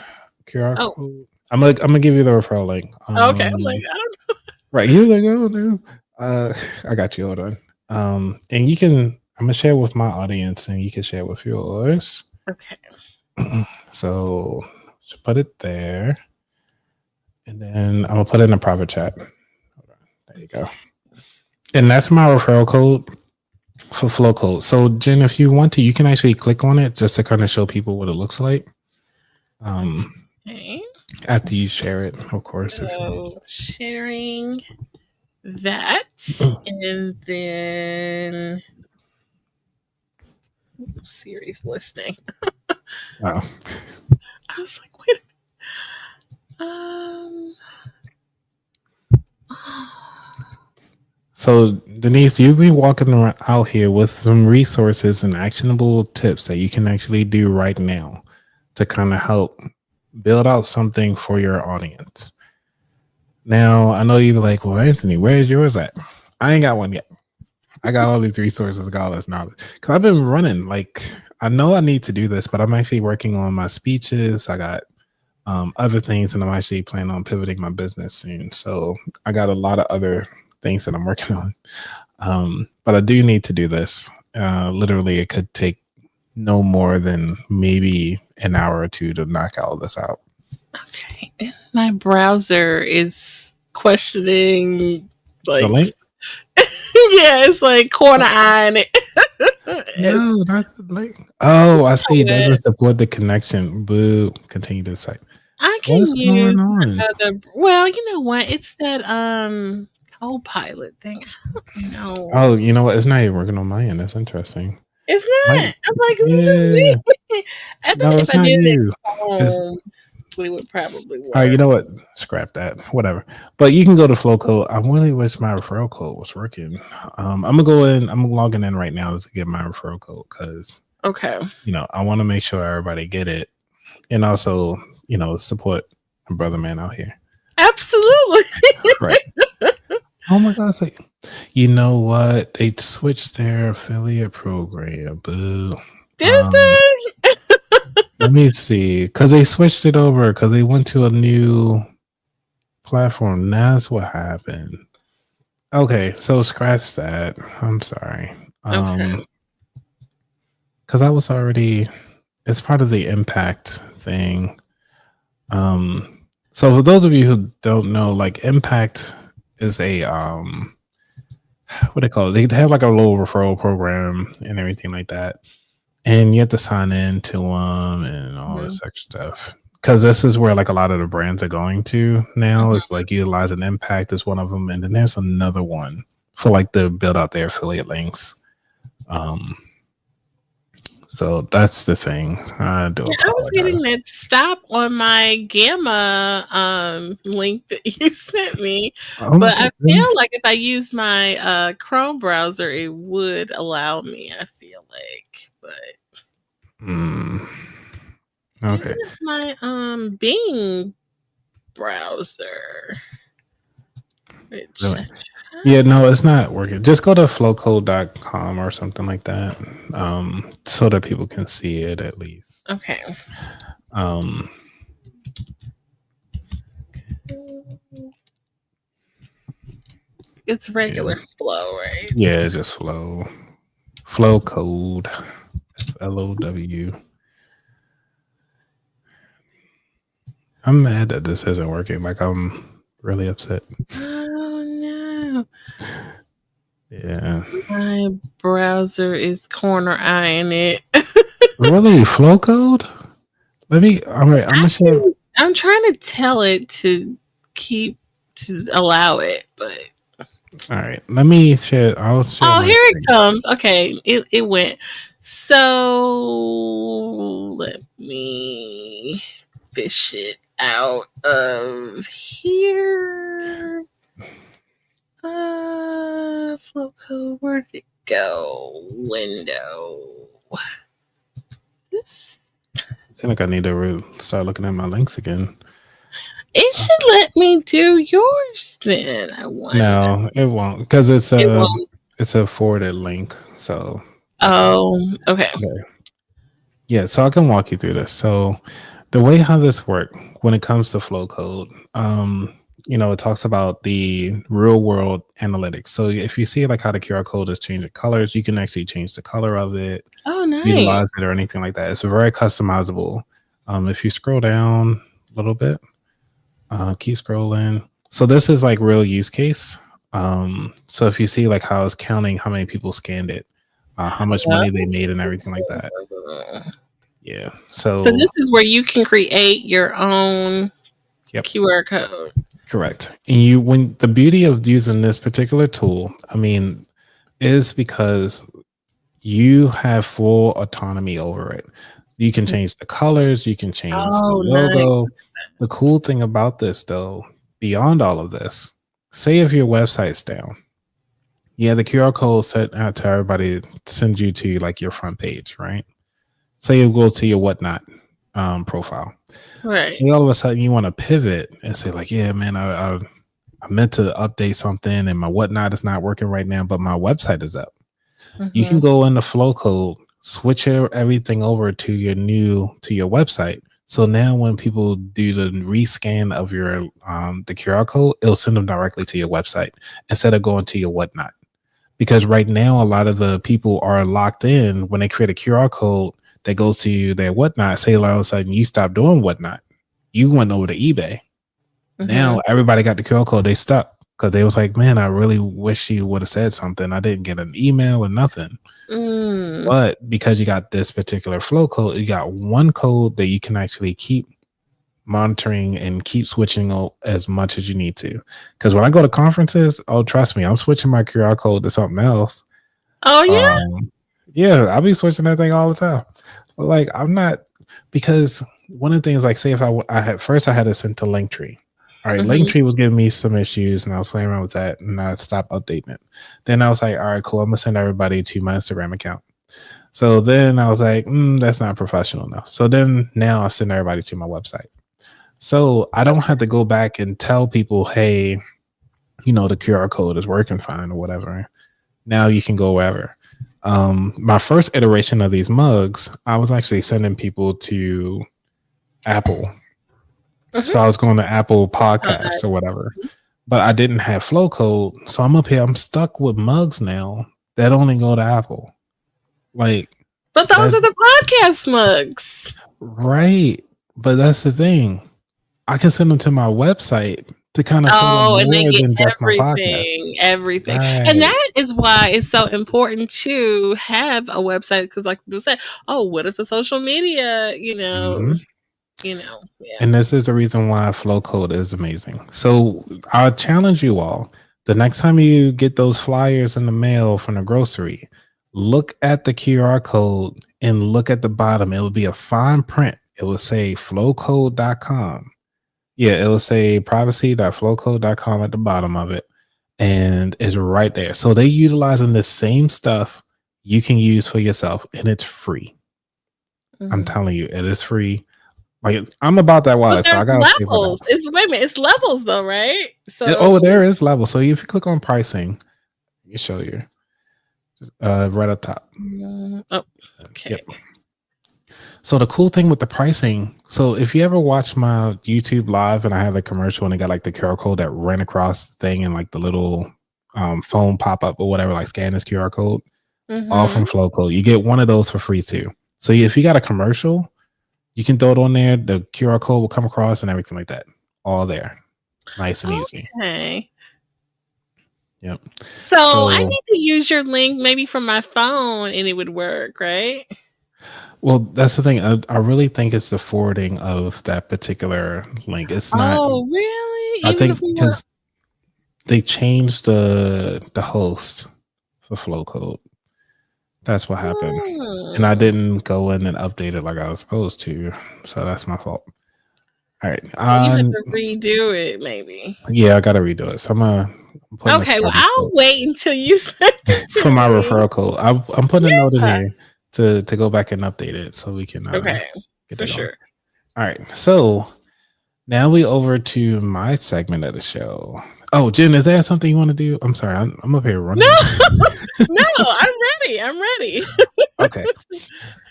QR code. I'm gonna give you the referral link. Okay, I'm like, I don't know. Right here they go, dude. I got you. Hold on. And you can. I'm gonna share with my audience, and you can share with yours. Okay. So put it there, and then I'm gonna put it in a private chat. Hold on. There you go. And that's my referral code for flow code. So Jen, if you want to, you can actually click on it just to kind of show people what it looks like. Okay. After you share it, of course. So sharing that, and then series listening. Wow. I was like, wait a minute. So Denise, you'll be walking around out here with some resources and actionable tips that you can actually do right now to kind of help build out something for your audience. Now, I know you're like, well, Anthony, where's yours at? I ain't got one yet. I got all these resources, got all this knowledge. Because I've been running, like, I know I need to do this, but I'm actually working on my speeches. I got other things, and I'm actually planning on pivoting my business soon. So I got a lot of other things that I'm working on. But I do need to do this. Literally, it could take no more than maybe an hour or two to knock all this out. Okay. My browser is questioning, like, the link? Yeah, it's like corner eyeing it. No, not the link. Oh, I see. It doesn't support the connection. Boo. Continue to site. I can use another. Well, you know what? It's that Copilot thing. You know. Oh, you know what? It's not even working on my end. That's interesting. It's not. I'm like, is it just me? I think no, it's not you. We would probably work. All right, you know what? Scrap that. Whatever. But you can go to flow code. I really wish my referral code was working. I'm gonna go in. I'm logging in right now to get my referral code because I want to make sure everybody get it, and also support my brother man out here. Absolutely. Right. Oh my God! So, you know what? They switched their affiliate program. Boo. Did they? Let me see, because they switched it over because they went to a new platform. That's what happened. Okay, so scratch that. I'm sorry. Because I was already. It's part of the Impact thing. So for those of you who don't know, like Impact is a what they call it? They have like a little referral program and everything like that. And you have to sign in to them and all this extra stuff. Because this is where like a lot of the brands are going to now. It's like Utilizing Impact is one of them. And then there's another one for like to build out their affiliate links. So that's the thing. I was getting that stop on my Gamma link that you sent me. But I feel like if I use my Chrome browser, it would allow me, I feel like. But okay. My Bing browser. Really? Yeah, no, it's not working. Just go to flowcode.com or something like that, so that people can see it at least. Okay. It's regular Flow, right? Yeah, it's just Flow. Flow Code. FLOW. I'm mad that this isn't working. Like, I'm really upset. Oh no. Yeah. My browser is corner eyeing it. Really? Flow Code? Let me. All right. I'm trying to tell it to allow it, but. All right. Let me share. I'll share. Oh, here it comes. Okay. It went. So let me fish it out of here. Flow code, where'd it go? Window. This. I feel like I need to start looking at my links again. It should let me do yours then. I wonder. No, it won't, because it's a forwarded link. So. Okay. Yeah, so I can walk you through this. So the way how this works when it comes to flow code, it talks about the real world analytics. So if you see like how the QR code is changing colors, you can actually change the color of it, utilize it or anything like that. It's very customizable. If you scroll down a little bit, keep scrolling. So this is like real use case. So if you see like how it's counting how many people scanned it, how much money they made and everything like that. Yeah. So this is where you can create your own QR code. Correct. And when the beauty of using this particular tool, is because you have full autonomy over it. You can change the colors, you can change the logo. Nice. The cool thing about this, though, beyond all of this, say if your website's down, the QR code set out to everybody to send you to like your front page, right? Say you go to your Whatnot profile. Right. So all of a sudden you want to pivot and say like, yeah, man, I meant to update something and my Whatnot is not working right now, but my website is up. Mm-hmm. You can go in the flow code, switch everything over to your website. So now when people do the rescan of your the QR code, it'll send them directly to your website instead of going to your Whatnot. Because right now a lot of the people are locked in when they create a QR code that goes to their Whatnot. Say all of a sudden you stop doing Whatnot, you went over to eBay. Mm-hmm. Now everybody got the QR code, they stuck because they was like, man, I really wish you would have said something. I didn't get an email or nothing. But because you got this particular flow code, you got one code that you can actually keep monitoring and keep switching as much as you need to. Because when I go to conferences, trust me, I'm switching my QR code to something else. Oh yeah. Yeah, I'll be switching that thing all the time. But like, I'm not, because one of the things, like, say if I had to send to Linktree. All right, Linktree was giving me some issues, and I was playing around with that, and I stopped updating it. Then I was like, all right, cool, I'm gonna send everybody to my Instagram account. So then I was like, that's not professional enough. So then now I send everybody to my website. So I don't have to go back and tell people, hey, the QR code is working fine or whatever. Now you can go wherever. My first iteration of these mugs, I was actually sending people to Apple. So I was going to Apple Podcasts or whatever, but I didn't have flow code. So I'm up here, I'm stuck with mugs now that only go to Apple. Like, but those are the podcast mugs. Right. But that's the thing. I can send them to my website to kind of show them more than just my podcast. Everything. Right. And that is why it's so important to have a website, because like people said, what if the social media, And this is the reason why flow code is amazing. So I'll challenge you all, the next time you get those flyers in the mail from the grocery, look at the QR code and look at the bottom. It will be a fine print. It will say flowcode.com. Yeah, it will say privacy.flowcode.com at the bottom of it. And it's right there. So they're utilizing the same stuff you can use for yourself, and it's free. I'm telling you, it is free. Like, I'm about that wallet, so I got levels. It's levels though, right? So there is levels. So if you click on pricing, you show you right up top. Okay. Yep. So the cool thing with the pricing, so if you ever watch my YouTube live and I have the commercial and it got like the QR code that ran across the thing and like the little phone pop up or whatever, like scan this QR code, all from Flow Code. You get one of those for free too. So if you got a commercial, you can throw it on there. The QR code will come across and everything like that. All there. Nice and easy. Okay. Yep. So I need to use your link maybe from my phone and it would work, right? Well, that's the thing. I really think it's the forwarding of that particular link. It's not. Oh, really? I think because they changed the host for Flow Code That's what happened. And I didn't go in and update it like I was supposed to. So that's my fault. All right. You have to redo it, maybe. Yeah, I got to redo it. So I'm going to put okay, well, I'll wait until you send it to for my me. referral code. I'm putting a note in here to go back and update it so we can okay, get for sure. All right. So now we over to my segment of the show. Oh, Jen, is there something you want to do? I'm sorry. I'm up here running. No, I'm ready. Okay.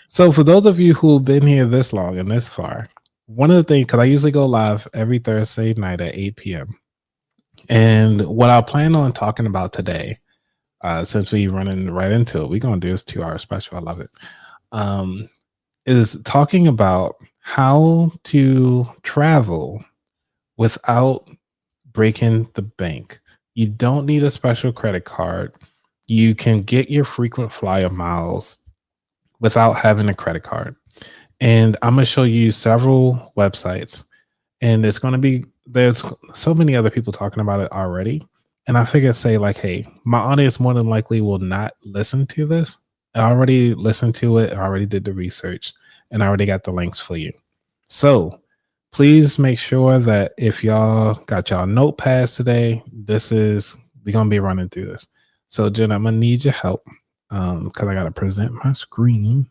So for those of you who've been here this long and this far, one of the things, because I usually go live every Thursday night at 8 p.m. And what I plan on talking about today, since we running right into it, we're going to do this 2-hour special. I love it. Is talking about how to travel without breaking the bank. You don't need a special credit card. You can get your frequent flyer miles without having a credit card. And I'm going to show you several websites, and there's so many other people talking about it already. And I figured say like, hey, my audience more than likely will not listen to this. I already listened to it. I already did the research, and I already got the links for you. So please make sure that if y'all got y'all notepads today, we're going to be running through this. So Jen, I'm going to need your help because I got to present my screen,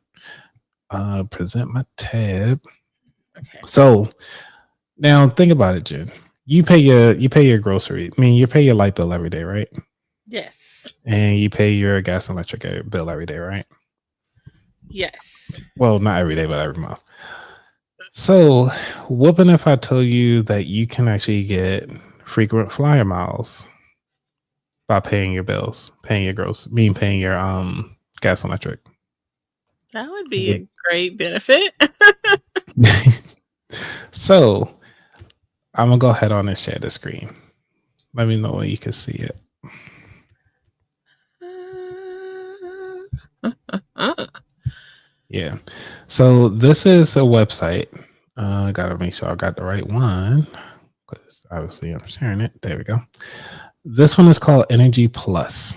present my tab. Okay. So now think about it, Jen. You pay your grocery. I mean, you pay your light bill every day, right? Yes. And you pay your gas and electric bill every day, right? Yes. Well, not every day, but every month. So, whooping if I tell you that you can actually get frequent flyer miles by paying your bills, paying your gas and electric. That would be a great benefit. So, I'm gonna go ahead on and share the screen. Let me know when you can see it. Yeah. So this is a website. I gotta make sure I got the right one because obviously I'm sharing it. There we go. This one is called Energy Plus.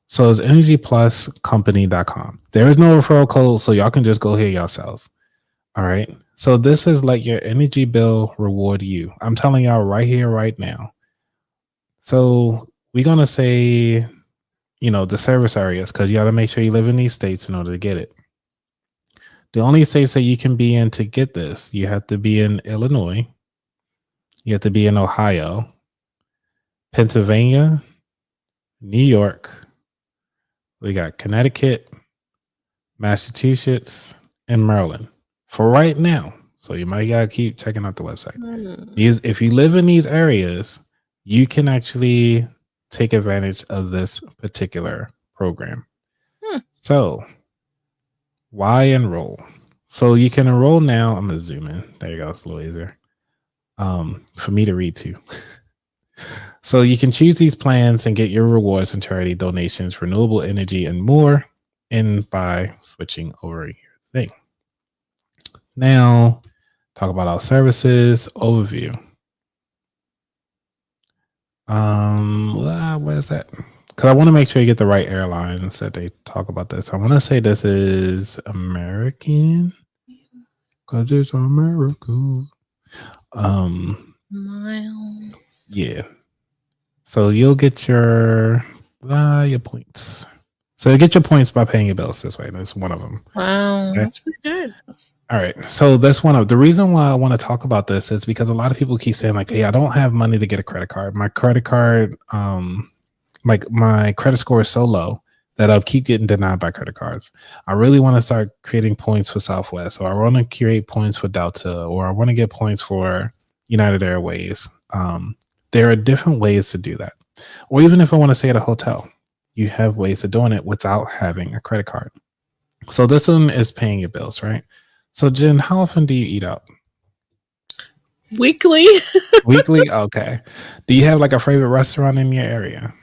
So it's energypluscompany.com. There is no referral code, so y'all can just go here yourselves. All right. So this is like your energy bill reward you. I'm telling y'all right here, right now. So we're gonna say, the service areas, because you gotta make sure you live in these states in order to get it. The only states that you can be in to get this, you have to be in Illinois, you have to be in Ohio, Pennsylvania, New York, we got Connecticut, Massachusetts, and Maryland for right now. So you might gotta keep checking out the website. If you live in these areas, you can actually take advantage of this particular program. So why enroll? So you can enroll now. I'm gonna zoom in. There you go. It's a little easier for me to read too. So you can choose these plans and get your rewards and charity donations, renewable energy, and more, and by switching over your thing. Now, talk about our services overview. Where's that? Because I want to make sure you get the right airlines that they talk about this. I want to say this is American, because it's America. Miles. Yeah. So you'll get your points. So you get your points by paying your bills this way. That's one of them. Wow, okay. That's pretty good. All right. So that's one of the reason why I want to talk about this is because a lot of people keep saying like, hey, I don't have money to get a credit card. My credit card, my credit score is so low that I'll keep getting denied by credit cards. I really want to start creating points for Southwest, or I want to create points for Delta, or I want to get points for United Airways. There are different ways to do that. Or even if I want to stay at a hotel, you have ways of doing it without having a credit card. So this one is paying your bills, right? So Jen, how often do you eat out? Weekly. Weekly? Okay. Do you have like a favorite restaurant in your area?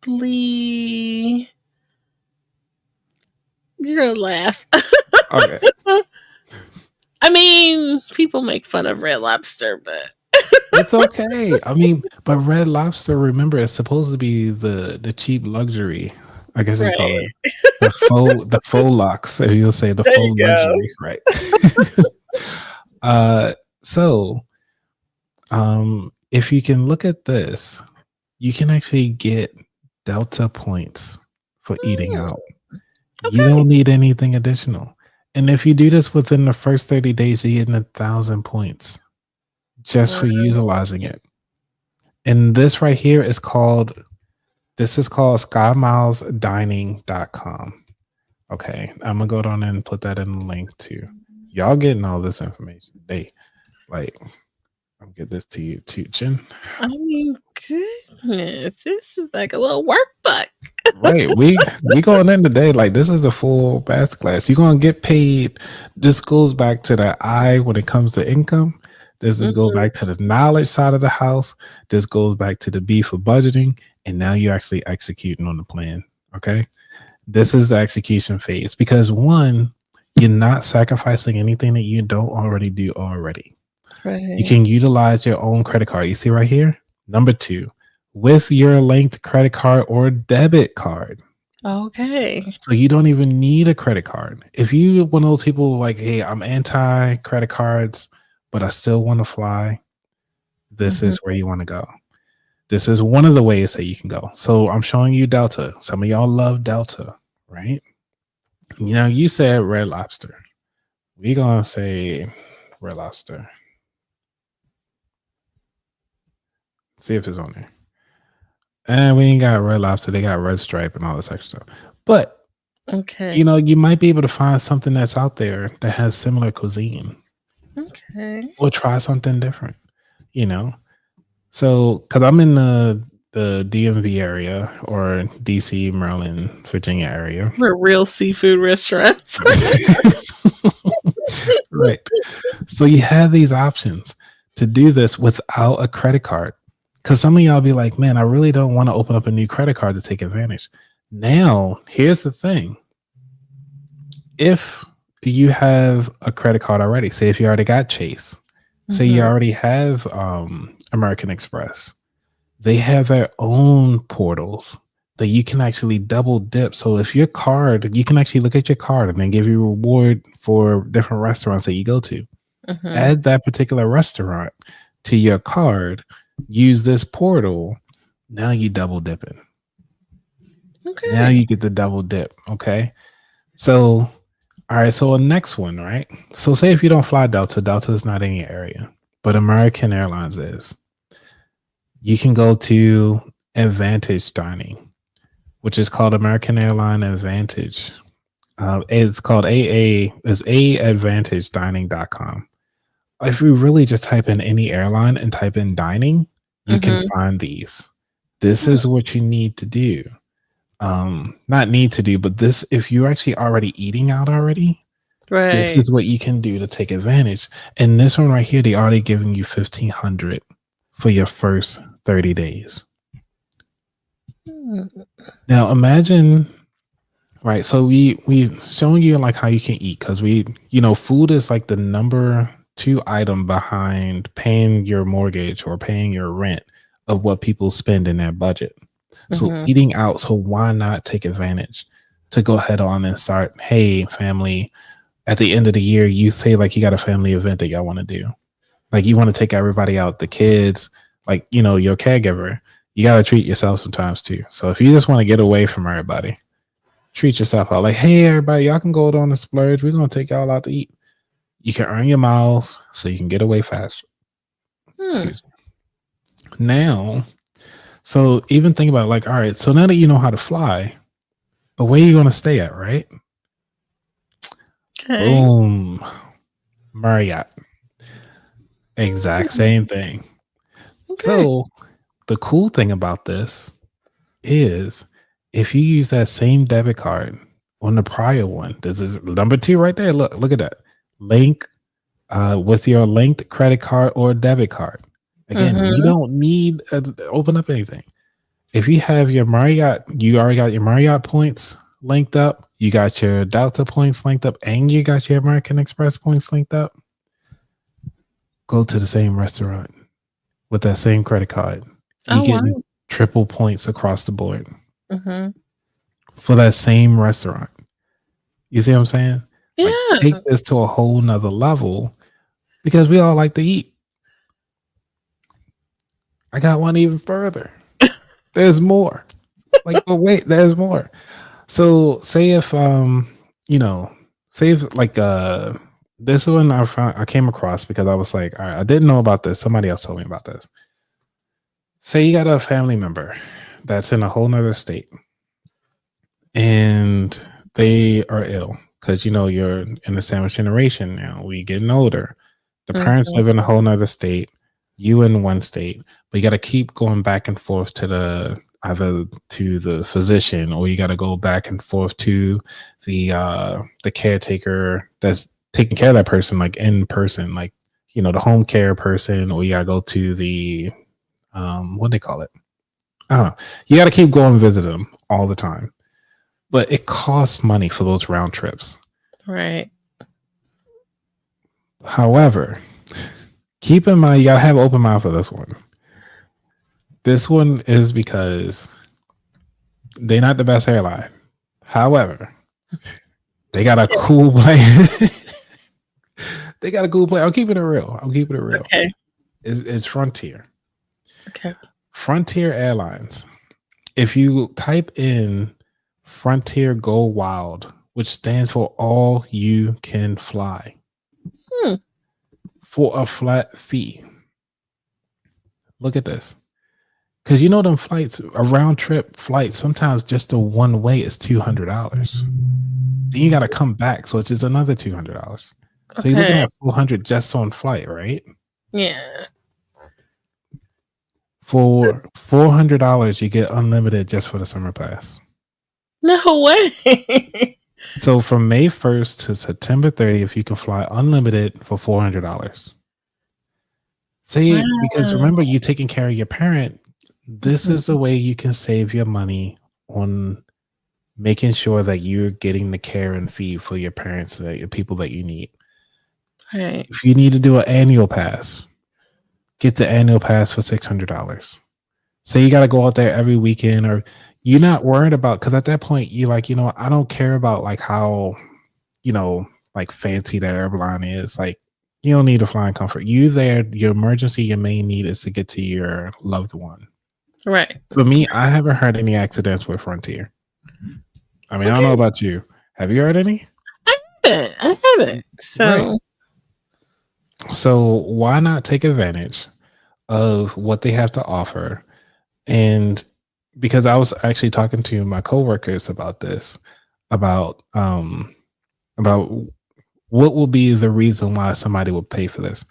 Probably. You're gonna laugh. Okay. I mean, people make fun of Red Lobster, but It's okay. I mean, but Red Lobster, remember, it's supposed to be the cheap luxury. I guess you call it Right. the faux lux, if you'll say the There you faux go. luxury, right? uh so if you can look at this, you can actually get Delta points for eating Mm, out. You okay. don't need anything additional. And if you do this within the first 30 days, you get 1,000 points just for Right. utilizing it. And this right here is called skymilesdining.com. Okay. I'm gonna go down and put that in the link too. Y'all getting all this information. I'll get this to you too, Jen. I mean, goodness, this is like a little workbook. Right. We going in today. Like this is a full math class. You're gonna get paid. This goes back to the I when it comes to income. This is go Mhm. back to the knowledge side of the house. This goes back to the B for budgeting. And now you're actually executing on the plan. Okay. This is the execution phase because one, you're not sacrificing anything that you don't already do already. You Right. can utilize your own credit card. You see right here? Number two, with your linked credit card or debit card. Okay. So you don't even need a credit card. If you one of those people like, hey, I'm anti credit cards, but I still want to fly, this Mhm. is where you want to go. This is one of the ways that you can go. So I'm showing you Delta. Some of y'all love Delta, right? You know, you said Red Lobster. We gonna say Red Lobster. See if it's on there. And we ain't got Red Lobster. They got Red Stripe and all this extra stuff. But Okay. you know, you might be able to find something that's out there that has similar cuisine, Okay. or try something different. You know, so because I'm in the DMV area or DC, Maryland, Virginia area. We're real seafood restaurants. Right. So you have these options to do this without a credit card. Because some of y'all be like, man, I really don't want to open up a new credit card to take advantage. Now, here's the thing. If you have a credit card already, say if you already got Chase, say you Mhm. already have American Express, they have their own portals that you can actually double dip. So if your card, you can actually look at your card and then give you a reward for different restaurants that you go to. Mhm. Add that particular restaurant to your card, use this portal. Now you double dipping. Now Okay. you get the double dip. Okay. So, all right. So, the next one, right? So, say if you don't fly Delta, Delta is not in your area, but American Airlines is. You can go to Advantage Dining, which is called American Airline Advantage. It's called AA, it's aadvantagedining.com. If we really just type in any airline and type in dining, you can Mhm. find these. This Hmm. is what you need to do. Not need to do, but this, if you're actually already eating out already, this Right. is what you can do to take advantage. And this one right here, they already giving you 1,500 for your first 30 days. Hmm. Now imagine, right? So we showing you like how you can eat because food is like the number two item behind paying your mortgage or paying your rent of what people spend in their budget. So Mhm. eating out, so why not take advantage to go ahead on and start, hey, family, at the end of the year, you say like you got a family event that y'all want to do. Like you want to take everybody out, the kids, like your caregiver. You gotta treat yourself sometimes too. So if you just want to get away from everybody, treat yourself out. Like, hey, everybody, y'all can go on the splurge. We're gonna take y'all out to eat. You can earn your miles so you can get away faster. Hmm. Excuse me. Now, so even think about it, like, all right, so now that you know how to fly, but where are you gonna stay at, right? Okay. Boom. Marriott. Exact Mm. same thing. Okay. So the cool thing about this is if you use that same debit card on the prior one, this is number two right there. Look at that. Link with your linked credit card or debit card. Again, you Mhm. don't need to open up anything. If you have your Marriott, you already got your Marriott points linked up, you got your Delta points linked up, and you got your American Express points linked up, go to the same restaurant with that same credit card. You Oh, getting wow. triple points across the board Mhm. for that same restaurant. You see what I'm saying? Like, take Yeah. this to a whole nother level because we all like to eat. I got one even further. There's more. Like, but wait, there's more. So say if you know, say if like this one I came across because I was like, all right, I didn't know about this. Somebody else told me about this. Say you got a family member that's in a whole nother state and they are ill because you're in the sandwich generation now. We getting older. The parents Mhm. live in a whole nother state, you in one state, but you got to keep going back and forth to either to the physician or you got to go back and forth to the caretaker that's taking care of that person, like in person, like the home care person, or you got to go to the what do they call it? I don't know. You got to keep going visit them all the time, but it costs money for those round trips. Right. However, keep in mind you gotta have open mind for this one. This one is because they're not the best airline. However, they got a cool plan. They got a cool plan. I'm keeping it real. Okay. It's Frontier. Okay. Frontier Airlines. If you type in Frontier Go Wild, which stands for All You Can Fly, for a flat fee. Look at this. Because them flights, a round trip flight, sometimes just the one way is $200. Then you got to come back, so it's just another $200. So you're looking Okay. at $400 just on flight, right? Yeah. For $400, you get unlimited just for the summer pass. No way. So from May 1st to September 30th, you can fly unlimited for $400. Say, because Wow. remember, you taking care of your parent. This Mhm. is the way you can save your money on making sure that you're getting the care and feed for your parents, your people that you need. Right. If you need to do an annual pass, get the annual pass for $600. Say you got to go out there every weekend, or you're not worried about, because at that point you're like, I don't care about like how, like fancy that airline is. Like, you don't need to fly in comfort. You there, your emergency, your main need is to get to your loved one. Right. For me, I haven't heard any accidents with Frontier. I mean, I don't know Okay. about you. Have you heard any? I haven't. Right. So So why not take advantage of what they have to offer? And because I was actually talking to my coworkers about this, about what will be the reason why somebody would pay for this.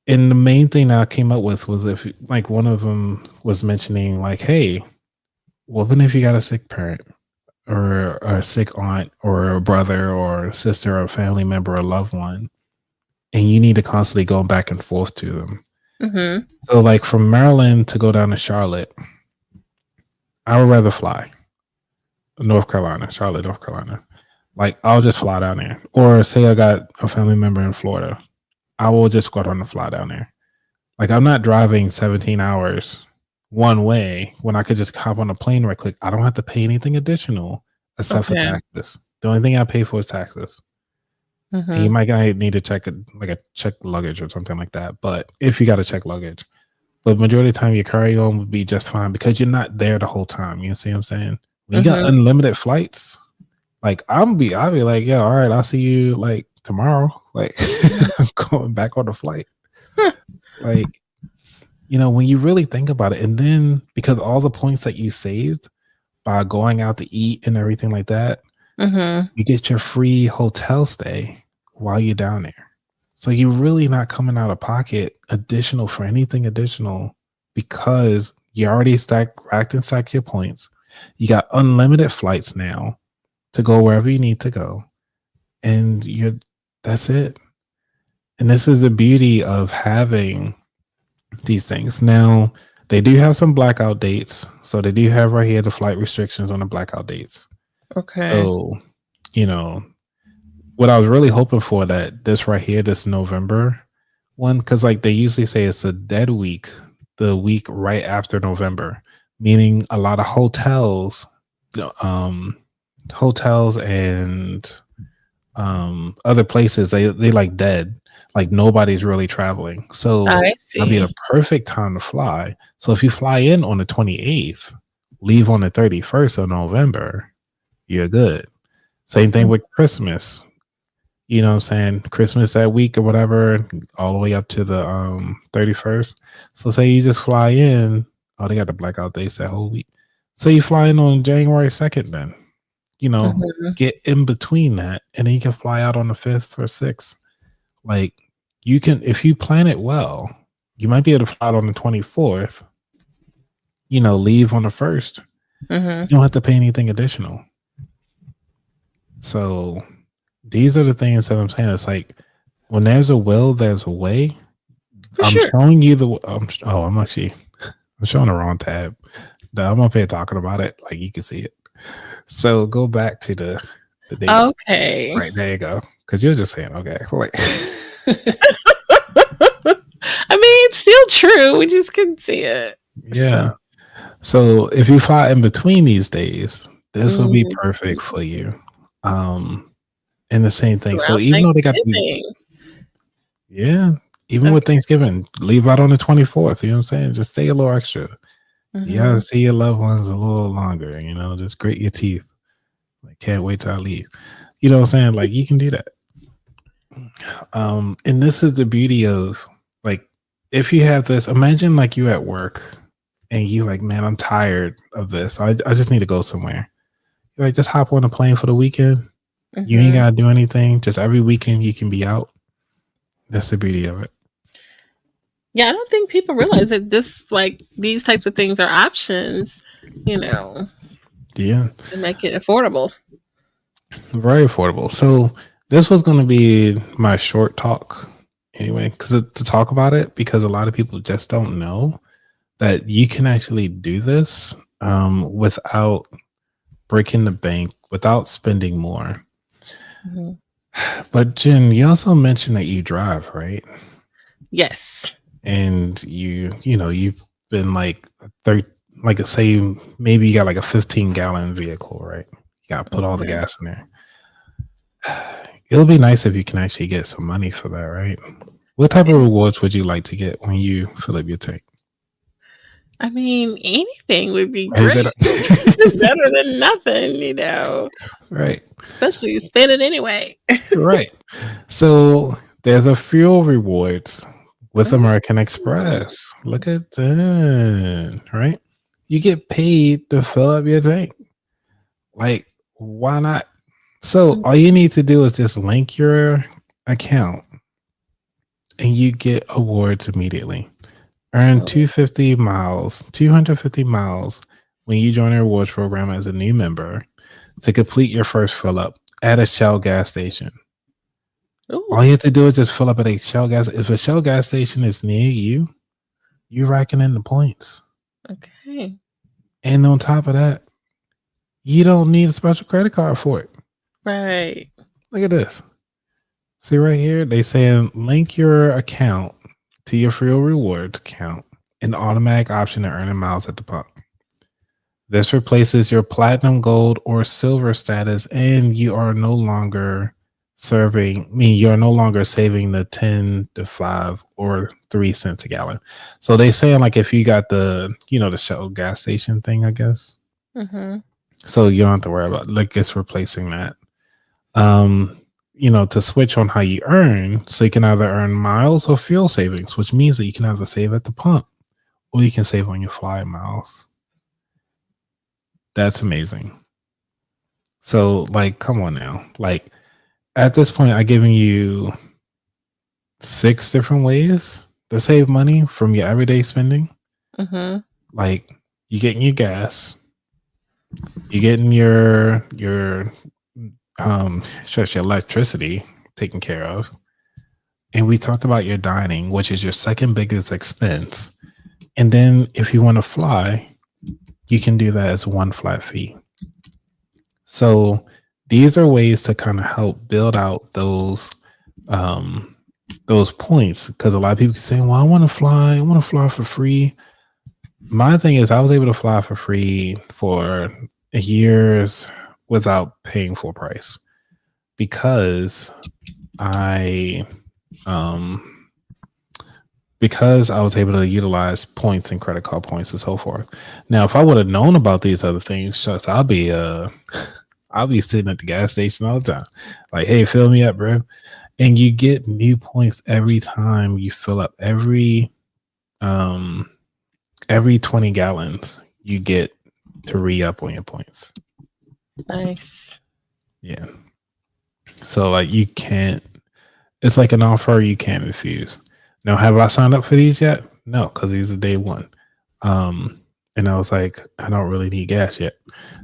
And the main thing that I came up with was, if like one of them was mentioning like, hey, well, even if you got a sick parent or a sick aunt or a brother or a sister or a family member or loved one, and you need to constantly go back and forth to them. Mhm. So like from Maryland to go down to Charlotte, I would rather fly. North Carolina, Charlotte, North Carolina. Like, I'll just fly down there. Or say I got a family member in Florida, I will just go on the fly down there. Like, I'm not driving 17 hours one way when I could just hop on a plane right quick. I don't have to pay anything additional except for Okay. taxes. The only thing I pay for is taxes. And you Mhm. might need to check a check luggage or something like that. But if you got to check luggage, but majority of the time your carry on would be just fine because you're not there the whole time. You see what I'm saying? When you got Mhm. unlimited flights, like I'll be like, yeah, all right, I'll see you like tomorrow. Like I'm going back on the flight. Huh. Like, when you really think about it, and then because all the points that you saved by going out to eat and everything like that, Mhm. you get your free hotel stay while you're down there. So you're really not coming out of pocket additional for anything additional because you already racked and stacked your points. You got unlimited flights now to go wherever you need to go. And that's it. And this is the beauty of having these things. Now, they do have some blackout dates. So they do have right here the flight restrictions on the blackout dates. Okay. So, you know, what I was really hoping for, that this right here, this November, One, because like they usually say it's a dead week, the week right after November, meaning a lot of um, hotels and other places they like dead, like nobody's really traveling. So I that'll be the see. perfect time to fly. So if you fly in on the 28th, leave on the 31st of November, you're good. Same thing Mm, with Christmas. You know what I'm saying? Christmas that week or whatever, all the way up to the 31st. So say you just fly in. Oh, they got the blackout days that whole week. So you fly in on January 2nd then. You know, mhm, get in between that and then you can fly out on the 5th or 6th. Like you can, if you plan it well, you might be able to fly out on the 24th, leave on the 1st. mhm. You don't have to pay anything additional. So these are the things that I'm saying. It's like when there's a will, there's a way. For I'm sure. showing you the. I'm showing the wrong tab. No, I'm up here talking about it. Like you can see it. So go back to the dates. Okay. Right there you go. Because you're just saying okay. Like, I mean, it's still true. We just couldn't see it. So, yeah. So if you fly in between these days, this will be mhm, perfect for you. Um, and the same thing. So around even though they got these, Thanksgiving. yeah, even with Okay. Thanksgiving, leave out on the 24th. You know what I'm saying? Just stay a little extra. You gotta Mhm. see your loved ones a little longer, just grit your teeth. Like, can't wait till I leave. You know what I'm saying? Like, you can do that. And this is the beauty of like, if you have this, imagine like you at work and you like, man, I'm tired of this. I just need to go somewhere. You're like, just hop on a plane for the weekend. You ain't Mhm. gotta do anything. Just every weekend you can be out. That's the beauty of it. Yeah, I don't think people realize that these types of things are options, you know, Yeah. to make it affordable. Very affordable. So this was going to be my short talk anyway, because to talk about it, because a lot of people just don't know that you can actually do this without breaking the bank, without spending more. Mhm. But Jen, you also mentioned that you drive, right? Yes. And you've been like 30, like say maybe you got like a 15-gallon vehicle, right? You got to put all the Mhm. gas in there. It'll be nice if you can actually get some money for that, right? What type of rewards would you like to get when you fill up your tank? I mean, anything would be Is great. it Better than nothing, you know. right? Especially you spend it anyway. Right. So there's a fuel rewards with American Ooh. Express. Look at that, right? You get paid to fill up your tank. Like, why not? So all you need to do is just link your account and you get awards immediately. Earn Oh, 250 miles when you join the rewards program as a new member to complete your first fill up at a Shell gas station. All ooh, you have to do is just fill up at a Shell gas. If a Shell gas station is near you, you're racking in the points. okay. And on top of that, you don't need a special credit card for it. Right. Look at this. See right here, they saying link your account to your fuel rewards account, an automatic option to earning miles at the pump. This replaces your platinum, gold, or silver status, and you are no longer you're no longer saving the 10 to 5 or 3 cents a gallon. So they saying like if you got the Shell gas station thing, I guess. Mhm. So you don't have to worry about like it's replacing that. Um, to switch on how you earn, so you can either earn miles or fuel savings, which means that you can either save at the pump or you can save on your fly miles. That's amazing. So, like, come on now. Like, at this point, I've given you 6 different ways to save money from your everyday spending. Mhm. Like, you getting your gas, you getting your electricity taken care of, and we talked about your dining, which is your second biggest expense. And then, if you want to fly, you can do that as one flat fee. So, these are ways to kind of help build out those um those points, because a lot of people can say, well, I want to fly for free. My thing is, I was able to fly for free for years without paying full price because I was able to utilize points and credit card points and so forth. Now, if I would have known about these other things, shucks, I'll be sitting at the gas station all the time. Like, hey, fill me up, bro. And you get new points every time you fill up. Every 20 gallons, you get to re-up on your points. Nice. Yeah. So like it's like an offer you can't refuse. Now, have I signed up for these yet? No, because these are day one. And I was like, I don't really need gas yet.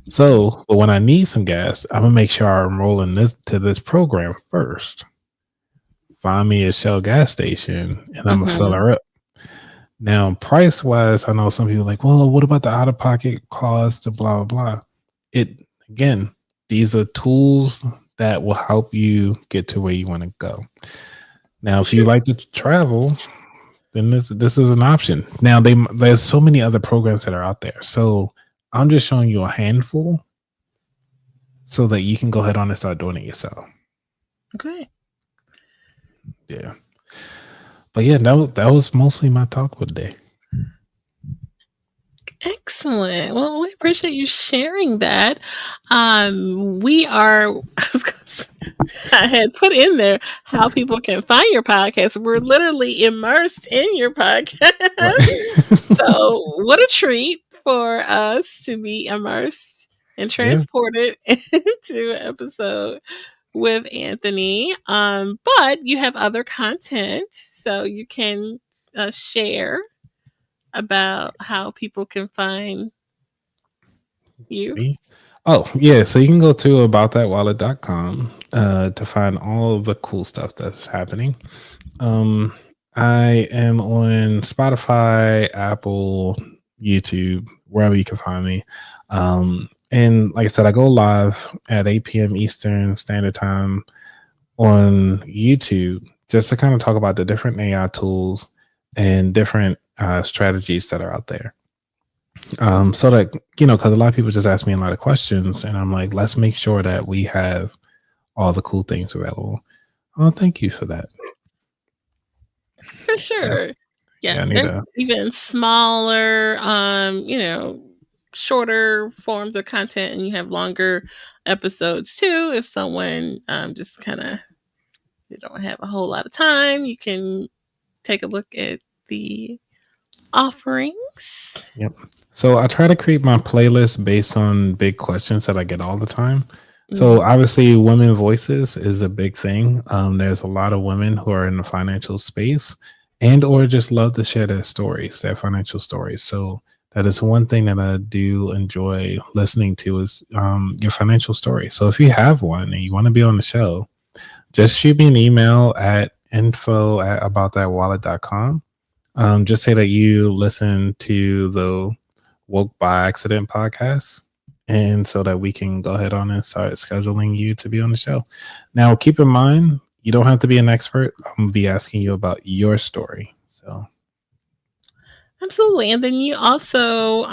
So, but when I need some gas, I'm gonna make sure I enroll in this program first. Find me a Shell gas station, and I'm gonna fill her up. Now, price wise, I know some people are like, well, what about the out of pocket cost? Blah blah blah. These are tools that will help you get to where you want to go. Now, if you like to travel, then this is an option. Now, there's so many other programs that are out there. So I'm just showing you a handful so that you can go ahead on and start doing it yourself. Okay. Yeah. But yeah, that was mostly my talk for the day. Excellent. Well, we appreciate you sharing that. We are, I had put in there how people can find your podcast. We're literally immersed in your podcast. So, what a treat for us to be immersed and transported into an episode with Anthony. But you have other content, so you can share about how people can find you. Me? Oh, yeah. So you can go to aboutthatwallet.com to find all of the cool stuff that's happening. I am on Spotify, Apple, YouTube, wherever you can find me. And like I said, I go live at 8 p.m. Eastern Standard Time on YouTube just to kind of talk about the different AI tools and different strategies that are out there. So that, because a lot of people just ask me a lot of questions, and I'm like, let's make sure that we have all the cool things available. Oh, thank you for that. For sure. Yeah, there's even smaller, shorter forms of content, and you have longer episodes too. If someone just kind of you don't have a whole lot of time, you can take a look at the offerings. Yep. So I try to create my playlist based on big questions that I get all the time. So obviously women voices is a big thing. There's a lot of women who are in the financial space and or just love to share their stories, their financial stories. So that is one thing that I do enjoy listening to is your financial story. So if you have one and you want to be on the show, just shoot me an email at info@aboutthatwallet.com. Just say that you listen to the Woke by Accident podcast, and so that we can go ahead on and start scheduling you to be on the show. Now, keep in mind, you don't have to be an expert. I'm going to be asking you about your story. So, absolutely. And then you also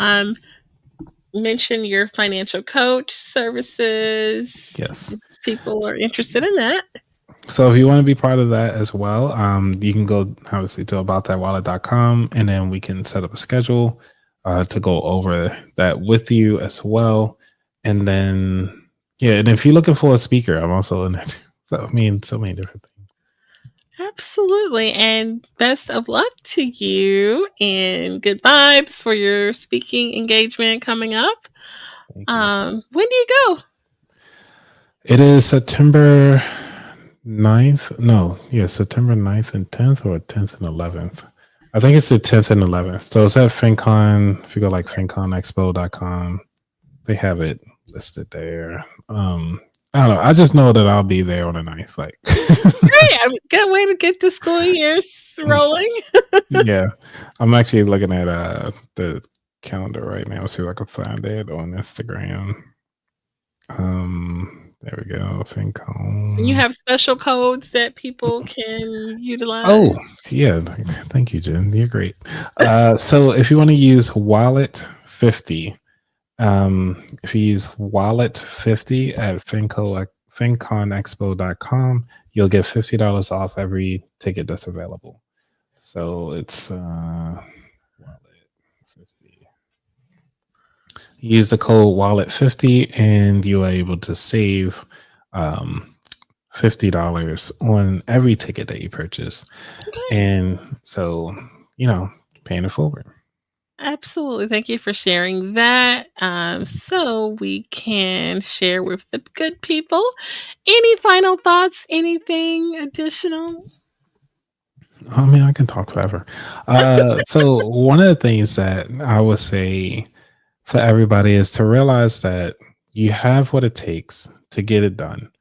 mention your financial coach services. Yes. People are interested in that. So if you want to be part of that as well, you can go obviously to aboutthatwallet.com, and then we can set up a schedule to go over that with you as well. And then, and if you're looking for a speaker, I'm also in it. So I mean, so many different things. Absolutely. And best of luck to you, and good vibes for your speaking engagement coming up. When do you go? It is September 9th. No, September 9th and 10th, or 10th and 11th. I think it's the 10th and 11th. So it's at FinCon. If you go like FinConExpo.com, they have it listed there. I don't know. I just know that I'll be there on the 9th. Like, great. Good way to get the school year rolling. Yeah. I'm actually looking at the calendar right now. See if I can find it on Instagram. There we go. And you Fincom. have special codes that people can utilize? Oh, yeah. Thank you, Jen. You're great. So if you want to use Wallet 50, if you use Wallet 50 at finconexpo.com, you'll get $50 off every ticket that's available. So it's Wallet 50. Use the code Wallet 50 and you are able to save $50 on every ticket that you purchase. Okay. And so, paying it forward. Absolutely. Thank you for sharing that. So we can share with the good people. Any final thoughts? Anything additional? I mean, I can talk forever. So one of the things that I would say for everybody is to realize that you have what it takes to get it done.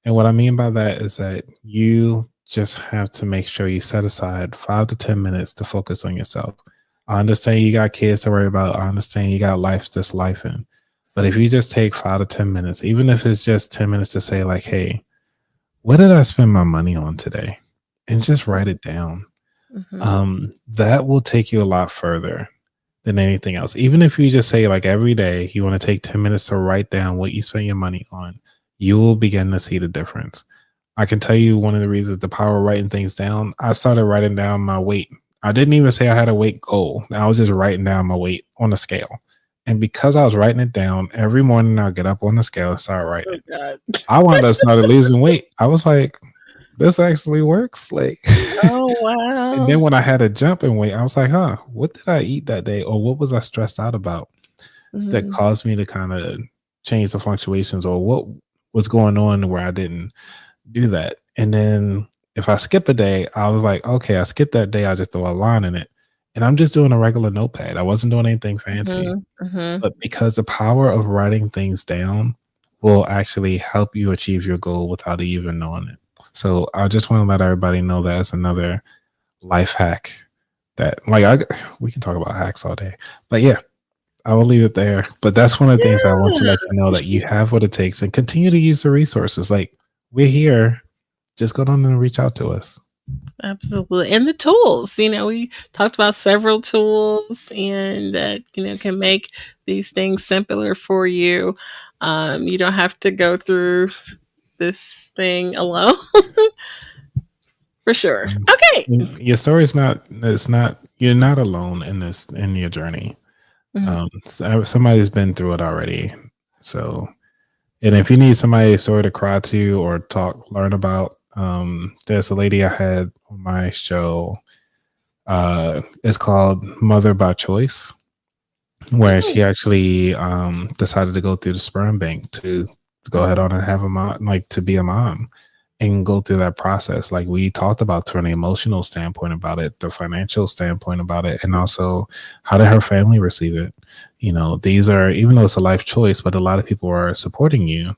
And what I mean by that is that you just have to make sure you set aside 5 to 10 minutes to focus on yourself. I understand you got kids to worry about. I understand you got life just life in. But if you just take 5 to 10 minutes, even if it's just 10 minutes to say, like, hey, what did I spend my money on today? And just write it down. That will take you a lot further than anything else. Even if you just say, like, every day you want to take 10 minutes to write down what you spend your money on, you will begin to see the difference. I can tell you one of the reasons, the power of writing things down. I started writing down my weight. I didn't even say I had a weight goal. I was just writing down my weight on a scale. And because I was writing it down, every morning I'll get up on the scale and start writing it. God. I wound up started losing weight. I was like, this actually works. Like, Oh, and then wow. when I had a jump in weight, I was like, huh, what did I eat that day? Or what was I stressed out about that Mhm. caused me to kind of change the fluctuations, or what was going on where I didn't do that? And then if I skip a day, I was like, okay, I skipped that day. I just throw a line in it. And I'm just doing a regular notepad. I wasn't doing anything fancy. Mhm. Mhm. But because the power of writing things down will actually help you achieve your goal without even knowing it. So I just want to let everybody know that it's another life hack that, like, we can talk about hacks all day. But yeah, I will leave it there. But that's one of the things I want to Yeah. let you know, that you have what it takes, and continue to use the resources. Like, we're here. Just go down and reach out to us. Absolutely. And the tools, we talked about several tools and that, can make these things simpler for you. You don't have to go through this thing alone. For sure. Okay. Your story is not, it's not, you're not alone in this, in your journey. Mhm. Somebody's been through it already. So, and if you need somebody sort of cry to or learn about, there's a lady I had on my show. It's called Mother by Choice, where Mm. she actually decided to go through the sperm bank to go ahead on and have a mom, like to be a mom, and go through that process. Like we talked about, from an emotional standpoint about it, the financial standpoint about it, and also how did her family receive it. These are, even though it's a life choice, but a lot of people are supporting you,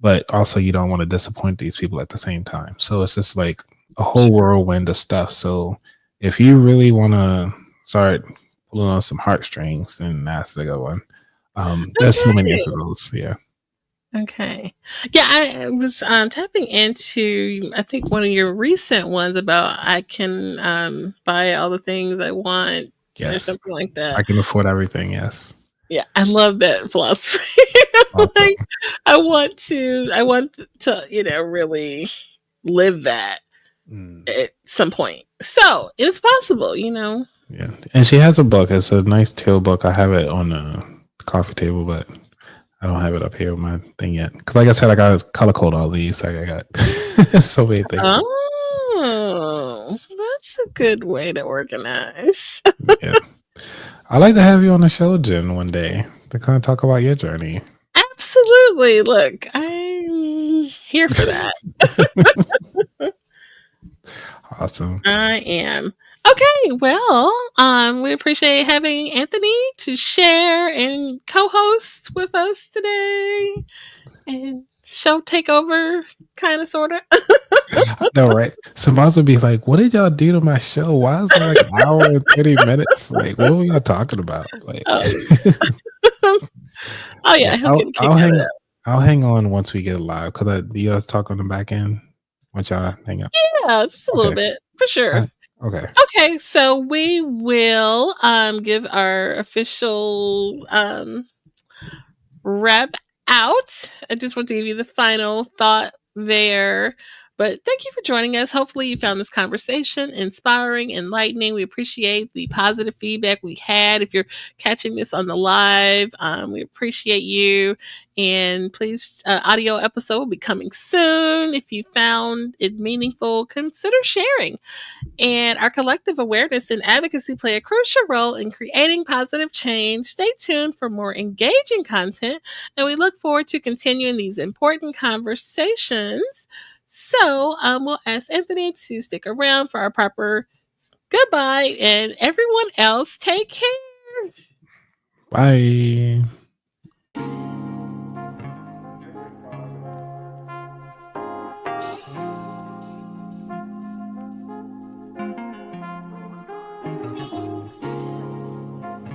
but also you don't want to disappoint these people at the same time. So it's just like a whole whirlwind of stuff. So if you really want to start pulling on some heartstrings, then that's the good one. There's so many Okay. episodes. Yeah. Okay. Yeah, I was tapping into, I think, one of your recent ones about I can buy all the things I want or Yes. something like that. I can afford everything. Yes. Yeah, I love that philosophy. Awesome. Like, I want to, really live that Mm, at some point. So it's possible. yeah. And she has a book. It's a nice teal book. I have it on the coffee table, but I don't have it up here on my thing yet. Because, like I said, I got to color code all these. Like, I got so many things. Oh, that's a good way to organize. Yeah. I'd like to have you on the show, Jen, one day to kind of talk about your journey. Absolutely. Look, I'm here for that. Awesome. I am. Okay, well, we appreciate having Anthony to share and co-host with us today and show takeover, kind of, sort of. I know, right? Somebody would be like, "What did y'all do to my show? Why is it like an hour and 30 minutes? Like, what were y'all talking about?" Like, Oh, oh yeah, yeah, he'll get a kick I'll out of hang. that. I'll hang on once we get live because you guys talk on the back end once y'all hang up. Yeah, just a little Okay. bit for sure. Okay. Okay, so we will give our official wrap out. I just want to give you the final thought there. But thank you for joining us. Hopefully, you found this conversation inspiring, enlightening. We appreciate the positive feedback we had. If you're catching this on the live, we appreciate you. And please, audio episode will be coming soon. If you found it meaningful, consider sharing. And our collective awareness and advocacy play a crucial role in creating positive change. Stay tuned for more engaging content, and we look forward to continuing these important conversations. So, we'll ask Anthony to stick around for our proper goodbye, and everyone else, take care. Bye.